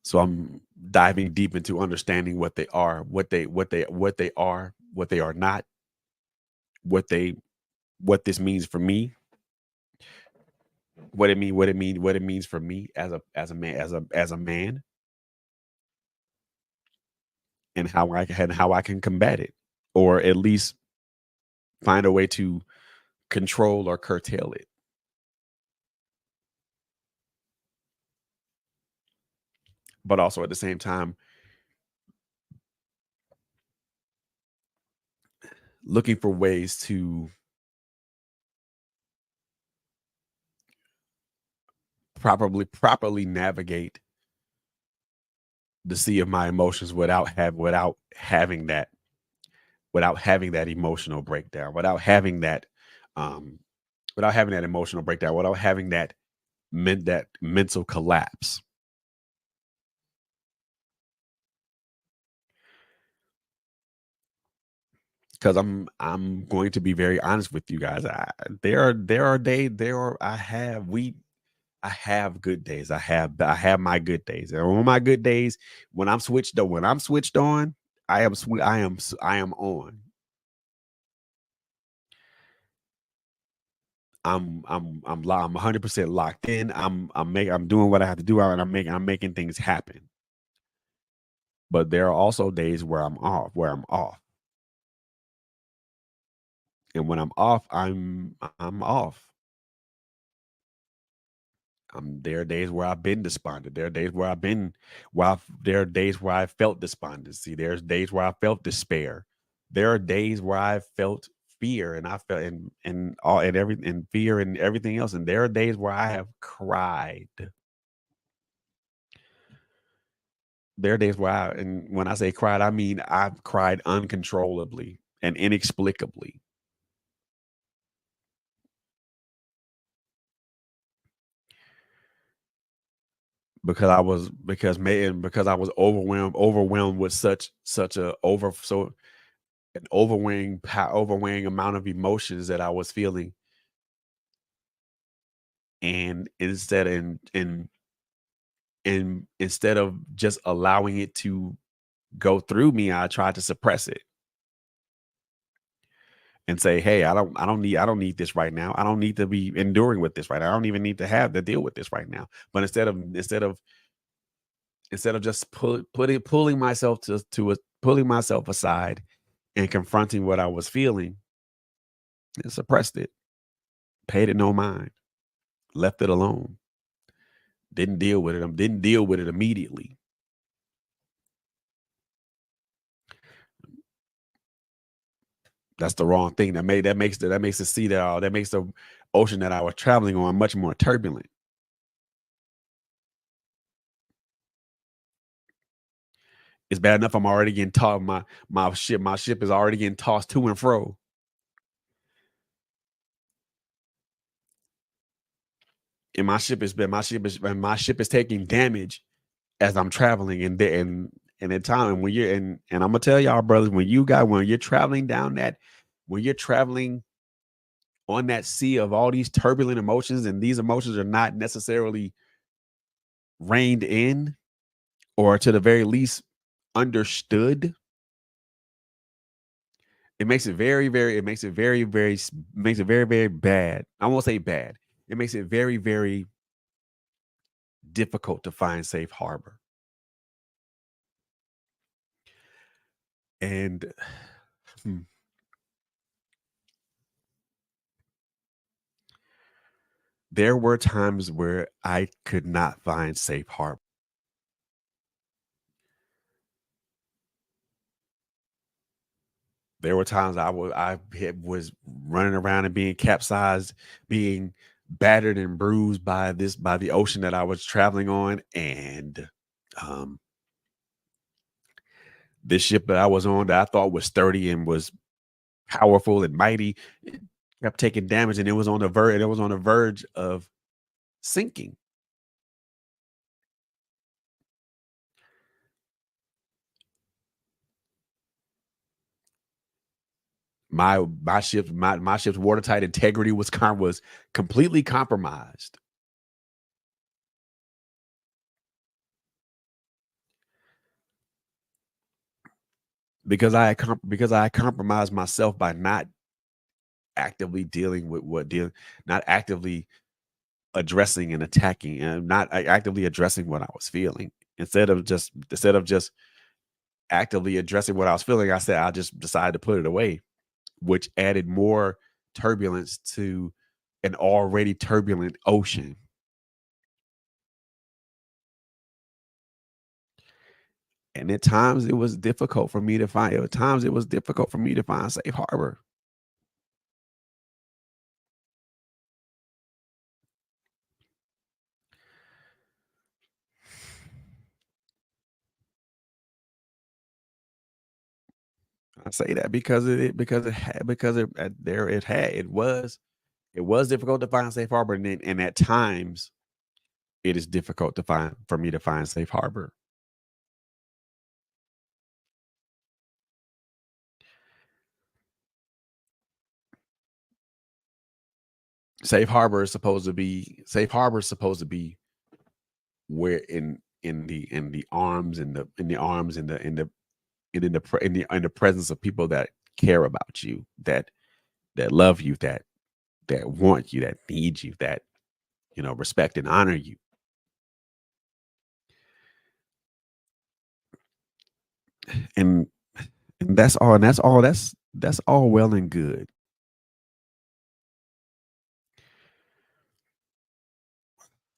[SPEAKER 1] so I'm diving deep into understanding what they are, what they are not, what they what this means for me, what it means for me as a man, and how I can combat it, or at least find a way to control or curtail it. But also at the same time, looking for ways to properly navigate the sea of my emotions without having that emotional breakdown, um without having that emotional breakdown, without having that mental collapse. Because I'm going to be very honest with you guys. There are days there are I have good days. I have my good days. And on my good days, when I'm switched on, I am on. I'm 100% locked in. I'm doing what I have to do, and I'm making things happen. But there are also days where I'm off. And when I'm off, I'm off. There are days where I've been despondent. There are days where there are days where I felt despondency. There's days where I felt despair. There are days where I felt fear and I felt and all and every and fear and everything else. And there are days where I have cried. there are days where and when I say cried, I mean I've cried uncontrollably and inexplicably because I was overwhelmed with such a an overwhelming amount of emotions that I was feeling, and instead of just allowing it to go through me, I tried to suppress it and say, "Hey, I don't need this right now. I don't need to be enduring with this right now. I don't even need to have to deal with this right now." But instead of just pulling myself pulling myself aside and confronting what I was feeling, I suppressed it, paid it no mind, left it alone, didn't deal with it immediately. That's the wrong thing. That makes the sea that makes the ocean that I was traveling on much more turbulent. It's bad enough I'm already getting tossed. My ship is already getting tossed to and fro, and my ship is taking damage as I'm traveling. And at time when you're and I'm gonna tell y'all, brothers, when you're traveling down that when you're traveling on that sea of all these turbulent emotions, and these emotions are not necessarily reined in or to the very least understood, it makes it makes it very, very bad. I won't say bad. It makes it very, very difficult to find safe harbor. And hmm, there were times where I could not find safe harbor. There were times was running around and being capsized, being battered and bruised by the ocean that I was traveling on, and um, this ship that I was on that I thought was sturdy and was powerful and mighty, it kept taking damage, and it was on the verge of sinking. My ship's watertight integrity was completely compromised because I had compromised myself by not actively dealing with not actively addressing and attacking and not actively addressing what I was feeling. Instead of just actively addressing what I was feeling, I said I just decided to put it away, which added more turbulence to an already turbulent ocean. And at times it was difficult for me to find at times it was difficult for me to find safe harbor. I say that because it had because it there it had it was difficult to find safe harbor, and at times it is difficult to find for me to find safe harbor. Safe harbor is supposed to be where in the arms in the arms and in the presence of people that care about you, that love you, that want you, that need you, that respect and honor you. And that's all well and good.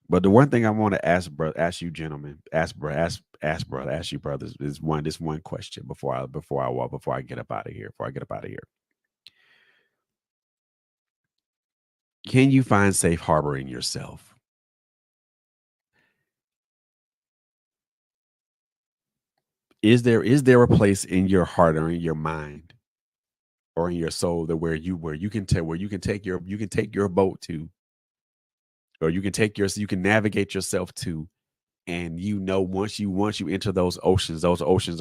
[SPEAKER 1] But the one thing I want to ask you gentlemen, ask you brothers is one question before I get up out of here. Before I get up out of here, can you find safe harbor in yourself? Is there a place in your heart or in your mind or in your soul that where you can take your boat to, or you can navigate yourself to, and once you enter those oceans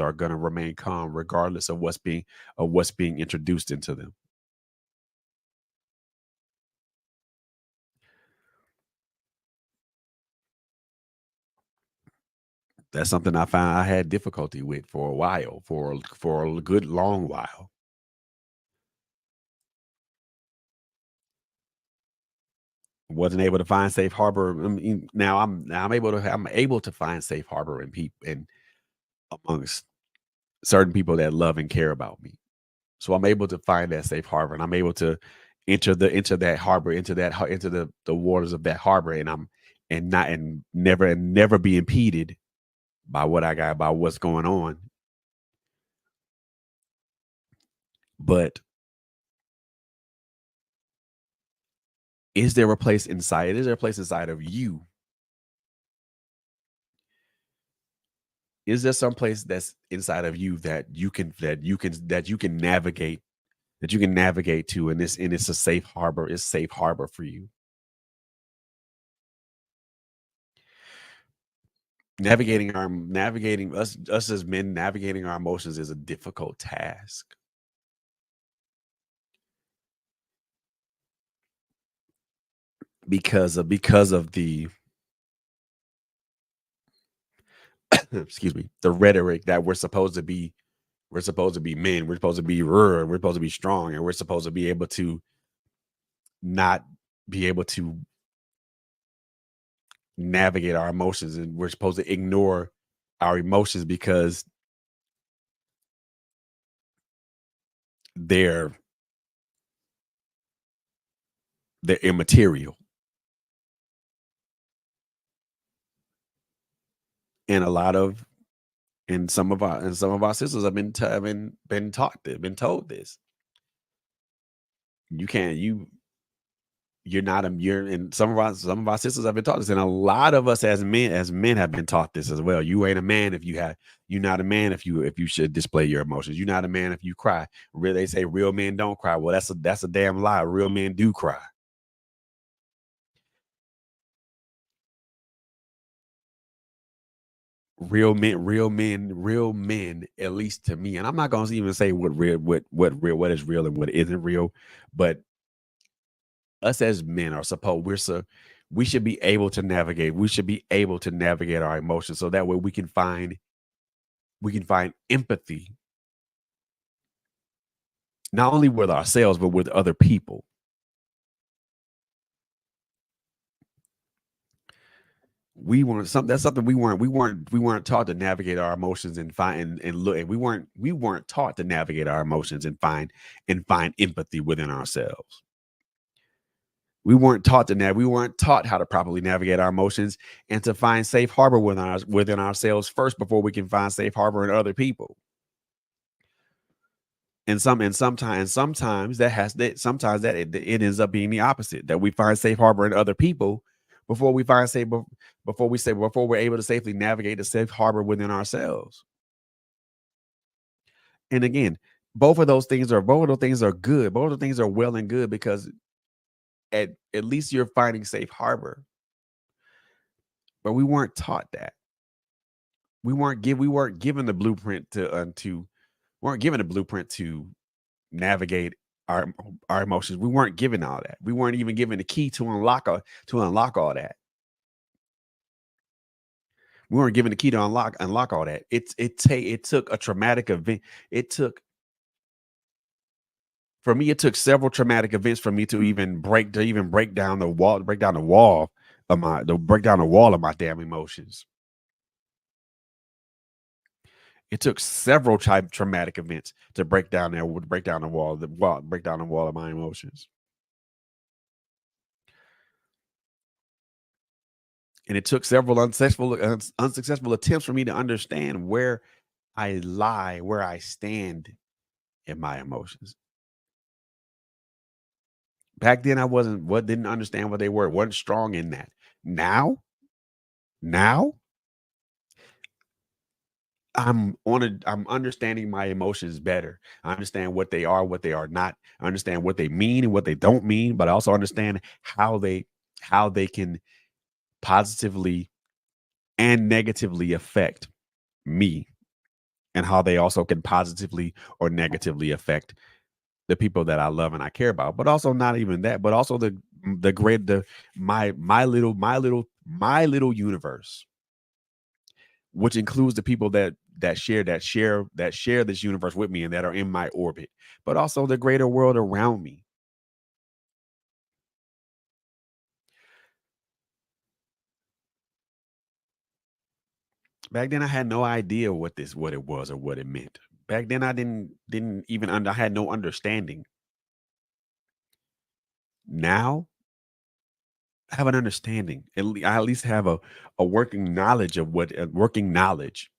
[SPEAKER 1] are going to remain calm regardless of what's being introduced into them. That's something I found I had difficulty with for a while, for a good long while. Wasn't able to find safe harbor. I mean, now I'm able to find safe harbor in people and amongst certain people that love and care about me. So I'm able to find that safe harbor, and I'm able to into that harbor, into the waters of that harbor, and I'm and never be impeded by what I got, by what's going on. But is there a place inside of you? Is there some place that's inside of you that you can navigate to, and it's a safe harbor, it's safe harbor for you? Navigating us as men, navigating our emotions is a difficult task because of the excuse me, the rhetoric that we're supposed to be men, we're supposed to be we're supposed to be strong, and we're supposed to be able to not be able to navigate our emotions, and we're supposed to ignore our emotions because they're they're immaterial. And a lot of and some of our sisters have been taught this, been told this. You can't you're not a you're and some of our sisters have been taught this, and a lot of us as men have been taught this as well. You ain't a man if you have you're not a man if you should display your emotions. You're not a man if you cry. They say real men don't cry. Well, that's a damn lie. Real men do cry. Real men, at least to me. And I'm not gonna even say what is real and what isn't real, but us as men are supposed we should be able to navigate. We should be able to navigate our emotions so that way we can find empathy not only with ourselves but with other people. We weren't some That's something we weren't taught to navigate our emotions and find and look and we weren't taught to navigate our emotions and find empathy within ourselves. We weren't taught how to properly navigate our emotions and to find safe harbor within ourselves first before we can find safe harbor in other people. Sometimes sometimes it ends up being the opposite, that we find safe harbor in other people before we find safe before we're able to safely navigate the safe harbor within ourselves. And again, both of those things are good. Both of those things are well and good because at least you're finding safe harbor. But we weren't taught that. We weren't given the blueprint to weren't given a blueprint to navigate our our emotions. We weren't given all that. We weren't even given the key to unlock all that. We weren't given the key to unlock all that. It took a traumatic event. It took For me, it took several traumatic events for me to even break down the wall to break down the wall of my damn emotions. It took several traumatic events to break down break down the wall of my emotions. And it took several unsuccessful attempts for me to understand where I stand in my emotions. Back then, I wasn't what didn't understand what they were. Wasn't strong in that. Now, now I'm understanding my emotions better. I understand what they are not. I understand what they mean and what they don't mean, but I also understand how they can positively and negatively affect me, and how they also can positively or negatively affect the people that I love and I care about. But also not even that, but also the great the my little universe, which includes the people that share this universe with me and that are in my orbit, but also the greater world around me. Back then I had no idea what it was or what it meant. Back then I didn't even I had no understanding. Now I have an understanding. I at least have a working knowledge of what a working knowledge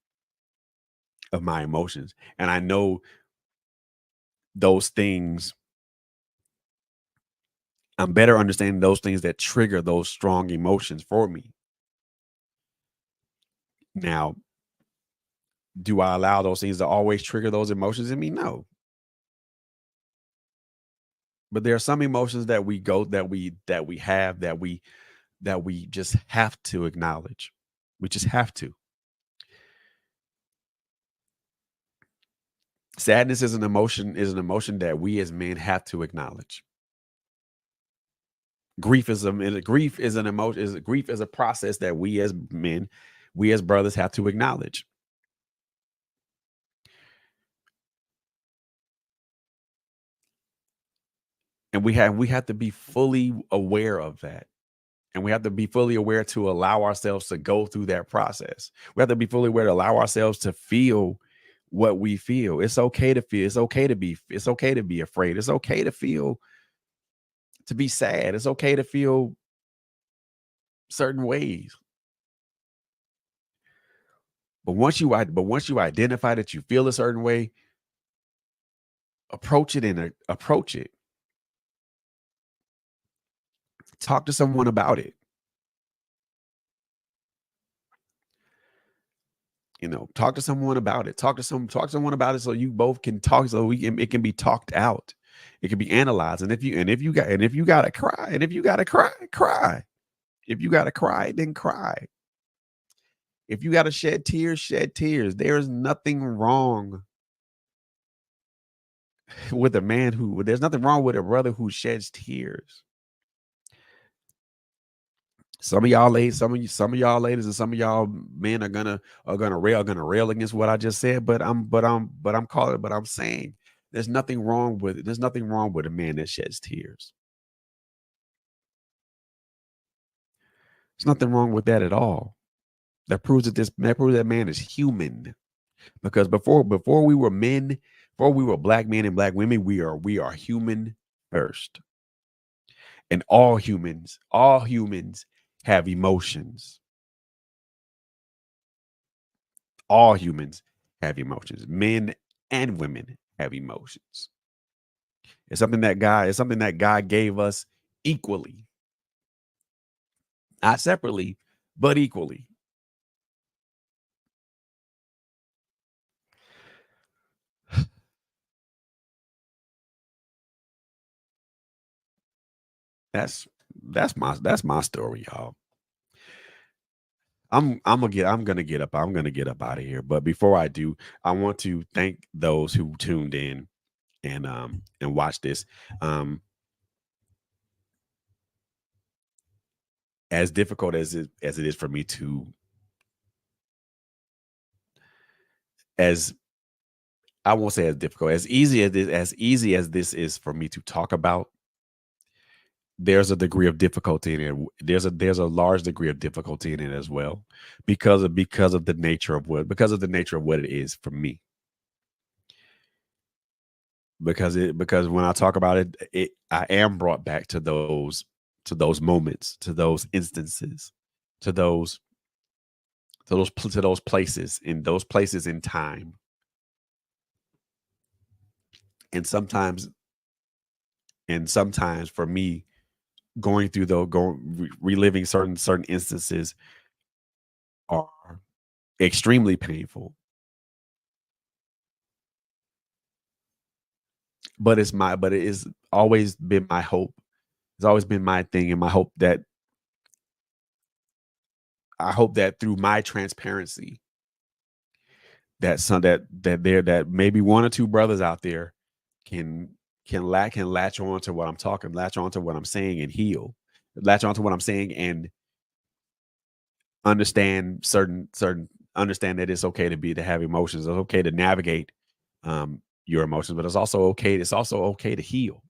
[SPEAKER 1] of my emotions. And I know those things. I'm better understanding those things that trigger those strong emotions for me. Now, do I allow those things to always trigger those emotions in me? No. But there are some emotions that we go that we have that we just have to acknowledge. We just have to. Sadness is an emotion that we as men have to acknowledge. Grief is an emotion is grief is a process that we as men, we as brothers have to acknowledge. And we have to be fully aware of that. And we have to be fully aware to allow ourselves to go through that process. We have to be fully aware to allow ourselves to feel what we feel. It's okay to feel. It's okay to be afraid. It's okay to be sad. It's okay to feel certain ways. But once you identify that you feel a certain way, approach it. Talk to someone about it. Talk to someone about it. Talk to someone about it so you both can talk, so it can be talked out. It can be analyzed. And if you gotta cry, cry. If you gotta cry, then cry. If you gotta shed tears, shed tears. There's nothing wrong there's nothing wrong with a brother who sheds tears. Some of y'all ladies and some of y'all men are gonna rail against what I just said, but I'm saying there's nothing wrong with a man that sheds tears. There's nothing wrong with that at all. That proves that man is human. Because before we were men, before we were black men and black women, we are human first. And all humans have emotions. All humans have emotions. Men and women have emotions. It's something that God gave us equally, not separately, but equally. That's that's my story, y'all. I'm gonna get up out of here. But before I do, I want to thank those who tuned in and watched this. Um, as difficult as it is for me to as I won't say as difficult, as easy as this is for me to talk about, there's a degree of difficulty in it. There's a large degree of difficulty in it as well, because of the nature of what it is for me. Because when I talk about it, I am brought back to those moments, to those instances, to those places in time. And sometimes for me, reliving certain instances are extremely painful. but it is always been my hope. It's always been my thing and my hope that I hope that through my transparency that some that maybe one or two brothers out there can can latch on to what I'm talking, latch on to what I'm saying and heal. Latch on to what I'm saying and understand understand that it's okay to have emotions. It's okay to navigate your emotions, but it's also okay to heal.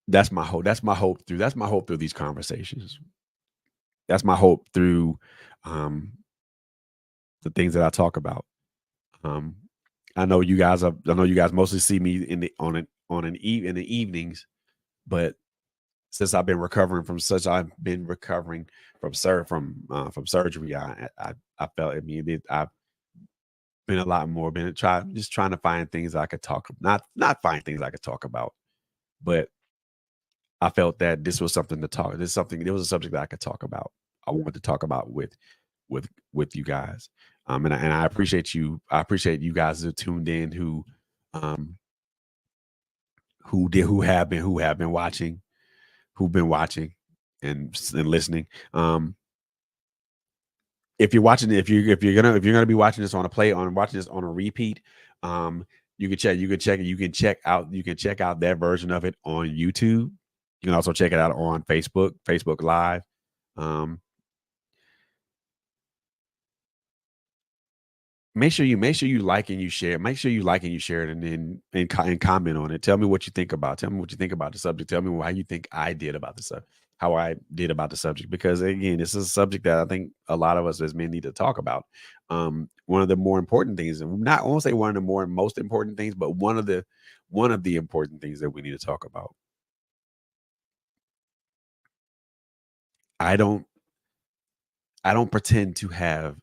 [SPEAKER 1] That's my hope through these conversations. That's my hope through um the things that I talk about. Um I know you guys mostly see me in the on an in the evenings, but since I've been recovering from surgery, I felt, I mean, I've been a lot more been just trying to find things I could talk, not find things I could talk about, but I felt that this was something to talk. This is something. It was a subject that I could talk about. I wanted to talk about with you guys, and I appreciate you. I appreciate you guys who tuned in, um, who have been watching, who've been watching and listening. If you're watching, if you're gonna be watching this on a play on watching this on a repeat, um, you can check out that version of it on YouTube. You can also check it out on Facebook Live. Um, make sure you like and you share. Make sure you like and you share it, and then and comment on it. Tell me what you think about. Tell me what you think about the subject. Tell me how you think I did about the subject. How I did about the subject. Because again, this is a subject that I think a lot of us as men need to talk about. One of the more important things, and not I won't say one of the more most important things, but one of the important things that we need to talk about. I don't I don't pretend to have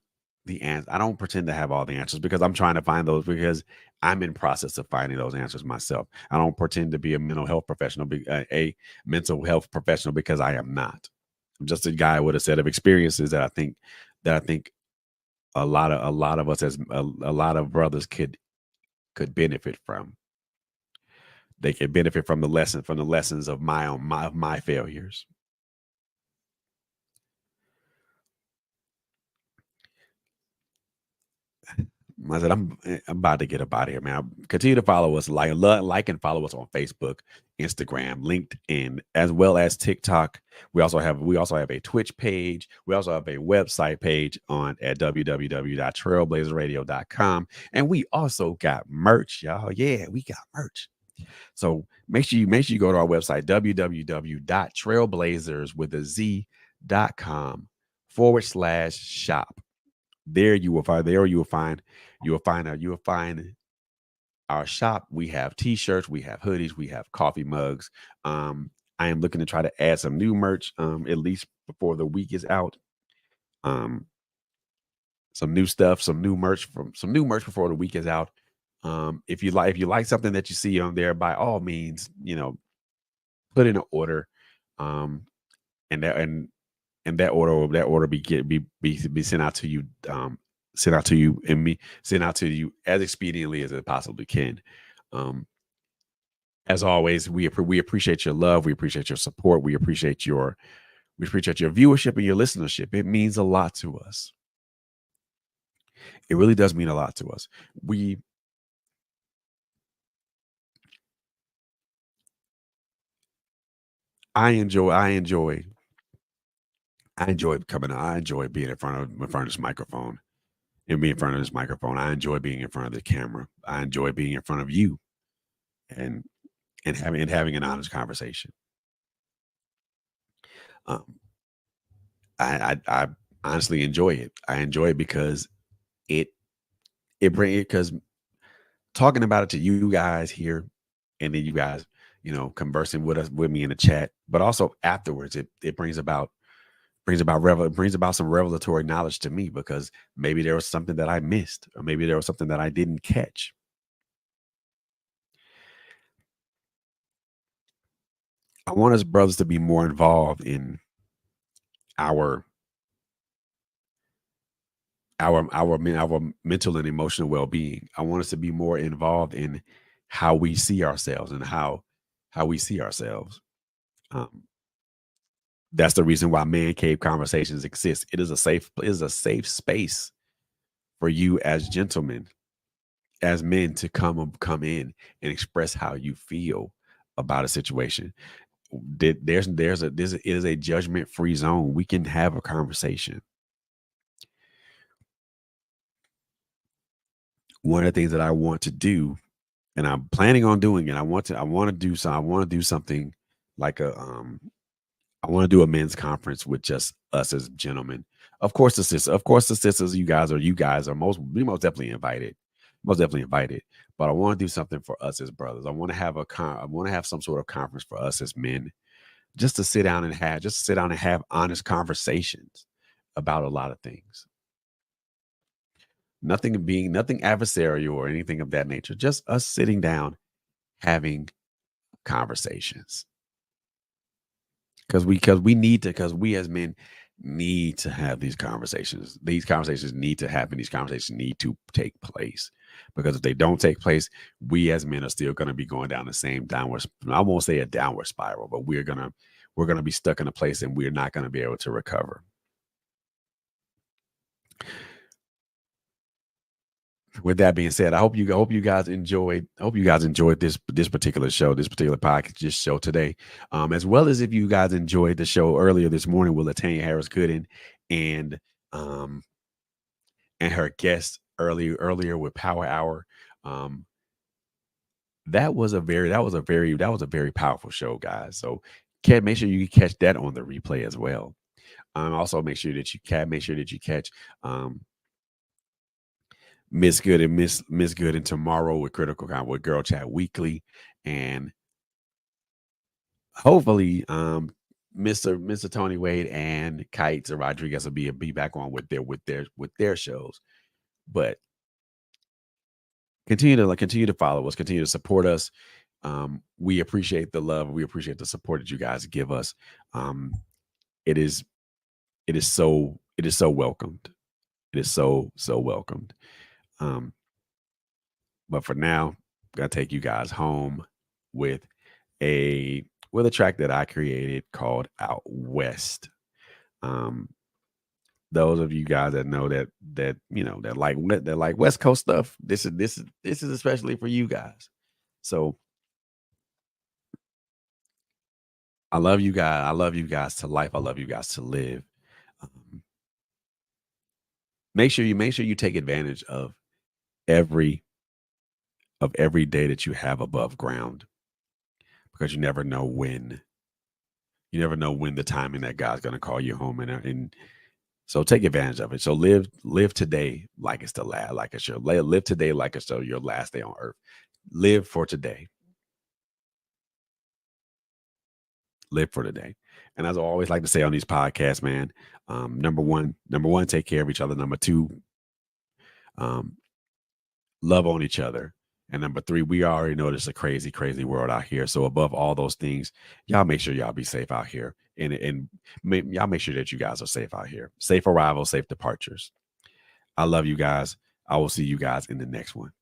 [SPEAKER 1] I don't pretend to have all the answers because I'm trying to find those because I'm in process of finding those answers myself. I don't pretend to be a mental health professional, a mental health professional because I am not. I'm just a guy with a set of experiences that I think a lot of us as a lot of brothers could benefit from. They could benefit from the lessons of my failures. I said, I'm about to get up out of here, man. Continue to follow us, like and follow us on Facebook, Instagram, LinkedIn, as well as TikTok. We also have a Twitch page. We also have a website page on at www.trailblazerradio.com. And we also got merch, y'all. Yeah, we got merch. So make sure you go to our website, www.trailblazers with a Z.com /shop. You will find our shop. We have t-shirts, we have hoodies, we have coffee mugs. I am looking to try to add some new merch, at least before the week is out. Um, some new stuff, some new merch before the week is out. If you like something that you see on there, by all means, put in an order. Um, and that order be sent out to you, sent out to you and me sent out to you as expediently as it possibly can. um as always, we appreciate your love, we appreciate your support, we appreciate your viewership and your listenership. It means a lot to us. It really does mean a lot to us. We I enjoy I enjoy I enjoy coming I enjoy being in front of this microphone and being in front of this microphone. I enjoy being in front of the camera. I enjoy being in front of you and and having an honest conversation. Um, I honestly enjoy it. I enjoy it because it because talking about it to you guys here, and then you guys, conversing with me in the chat, but also afterwards, it brings about some revelatory knowledge to me because maybe there was something that I missed, or maybe there was something that I didn't catch. I want us brothers to be more involved in our our mental and emotional well-being. I want us to be more involved in how we see ourselves and how we see ourselves. Um, that's the reason why man cave conversations exist. It is a safe space for you as gentlemen, as men to come in and express how you feel about a situation. It is a judgment free zone. We can have a conversation. One of the things that I want to do, and I'm planning on doing it. I want to do something like I want to do a men's conference with just us as gentlemen. Of course the sisters, you guys are most definitely invited. Most definitely invited. But I want to do something for us as brothers. I want to have some sort of conference for us as men, just to sit down and have honest conversations about a lot of things. Nothing adversarial or anything of that nature. Just us sitting down having conversations. Because we as men need to have these conversations. These conversations need to happen. These conversations need to take place. Because if they don't take place, we as men are still going to be going down the same I won't say a downward spiral, but we're gonna be stuck in a place and we're not going to be able to recover. With that being said, I hope you guys enjoyed this particular show, this particular podcast this show today. As well as if you guys enjoyed the show earlier this morning with Latanya Harris Gooden and um and her guest earlier with Power Hour. Um that was a very powerful show, guys. So can make sure you catch that on the replay as well. Also make sure that you catch um Miss Good and tomorrow with with Girl Chat Weekly, and hopefully Mr. Tony Wade and Kites or Rodriguez will be back on with their shows. But continue to follow us, continue to support us. We appreciate the love, we appreciate the support that you guys give us. Um, it is it is so welcomed. It is so welcomed. Um, but for now, I'm gonna take you guys home with a with a track that I created called Out West. Um, those of you guys that know that like West Coast stuff, this is especially for you guys. So I love you guys. I love you guys to life. I love you guys to live. Um, make sure you take advantage every every day that you have above ground, because you never know when the timing that God's going to call you home, and so take advantage of it. So live today like it's live today like it's your last day on earth. Live for today. Live for today. And as I always like to say on these podcasts, man, number one, take care of each other. Number two, um, love on each other. And number three, we already know there's a crazy, crazy world out here. So above all those things, y'all make sure y'all be safe out here, and y'all make sure that you guys are safe out here. Safe arrivals, safe departures. I love you guys. I will see you guys in the next one.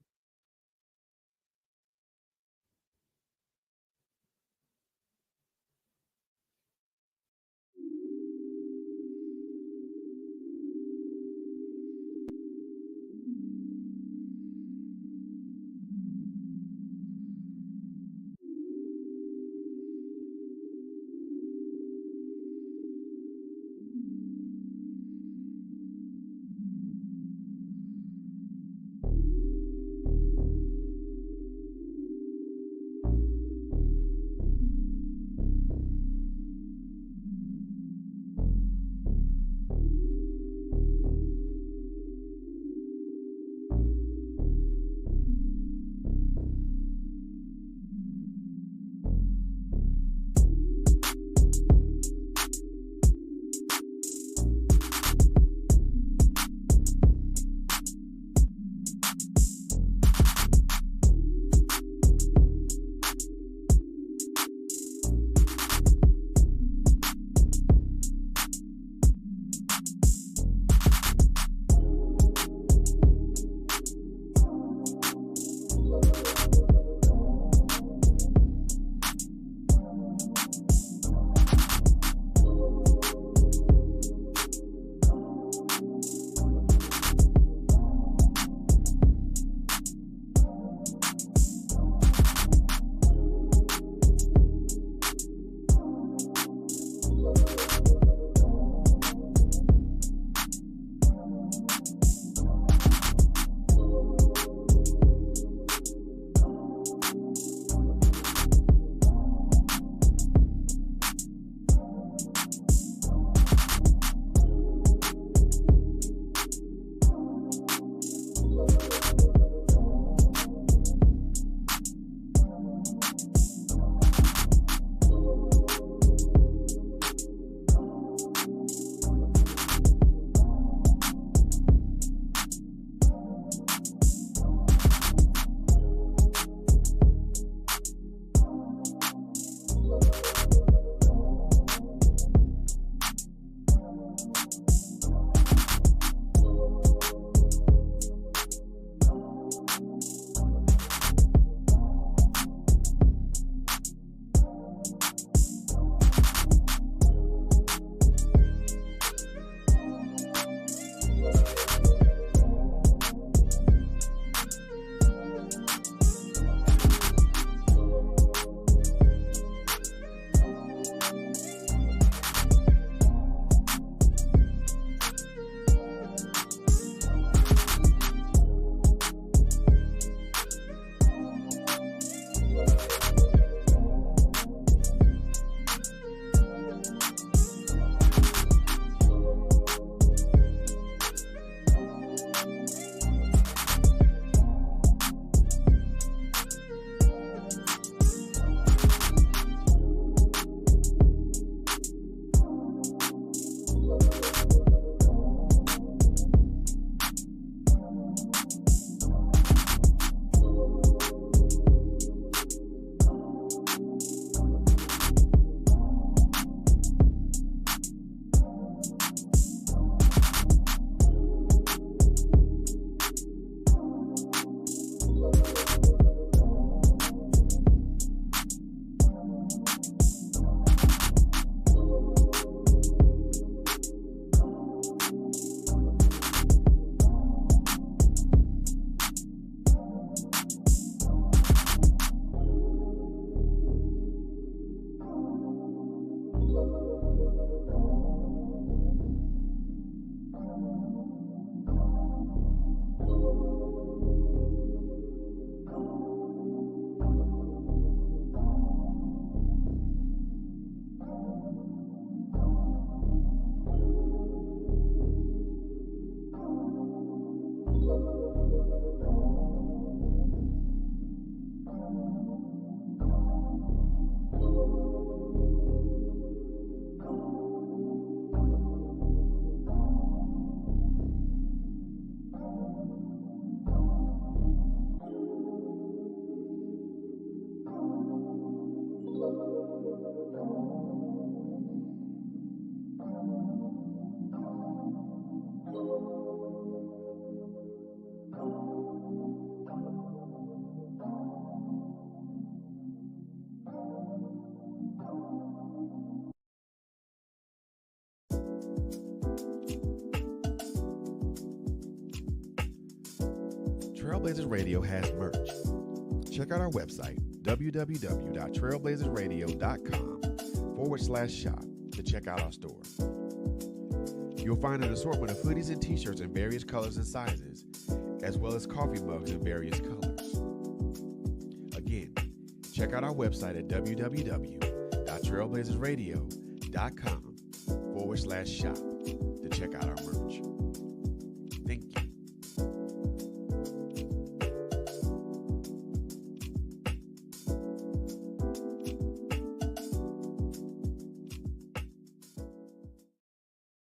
[SPEAKER 1] Trailblazers Radio has merch. Check out our website, www.trailblazersradio.com/shop to check out our store. You'll find an assortment of hoodies and t-shirts in various colors and sizes, as well as coffee mugs in various colors. Again, check out our website at www.trailblazersradio.com/shop to check out our merch.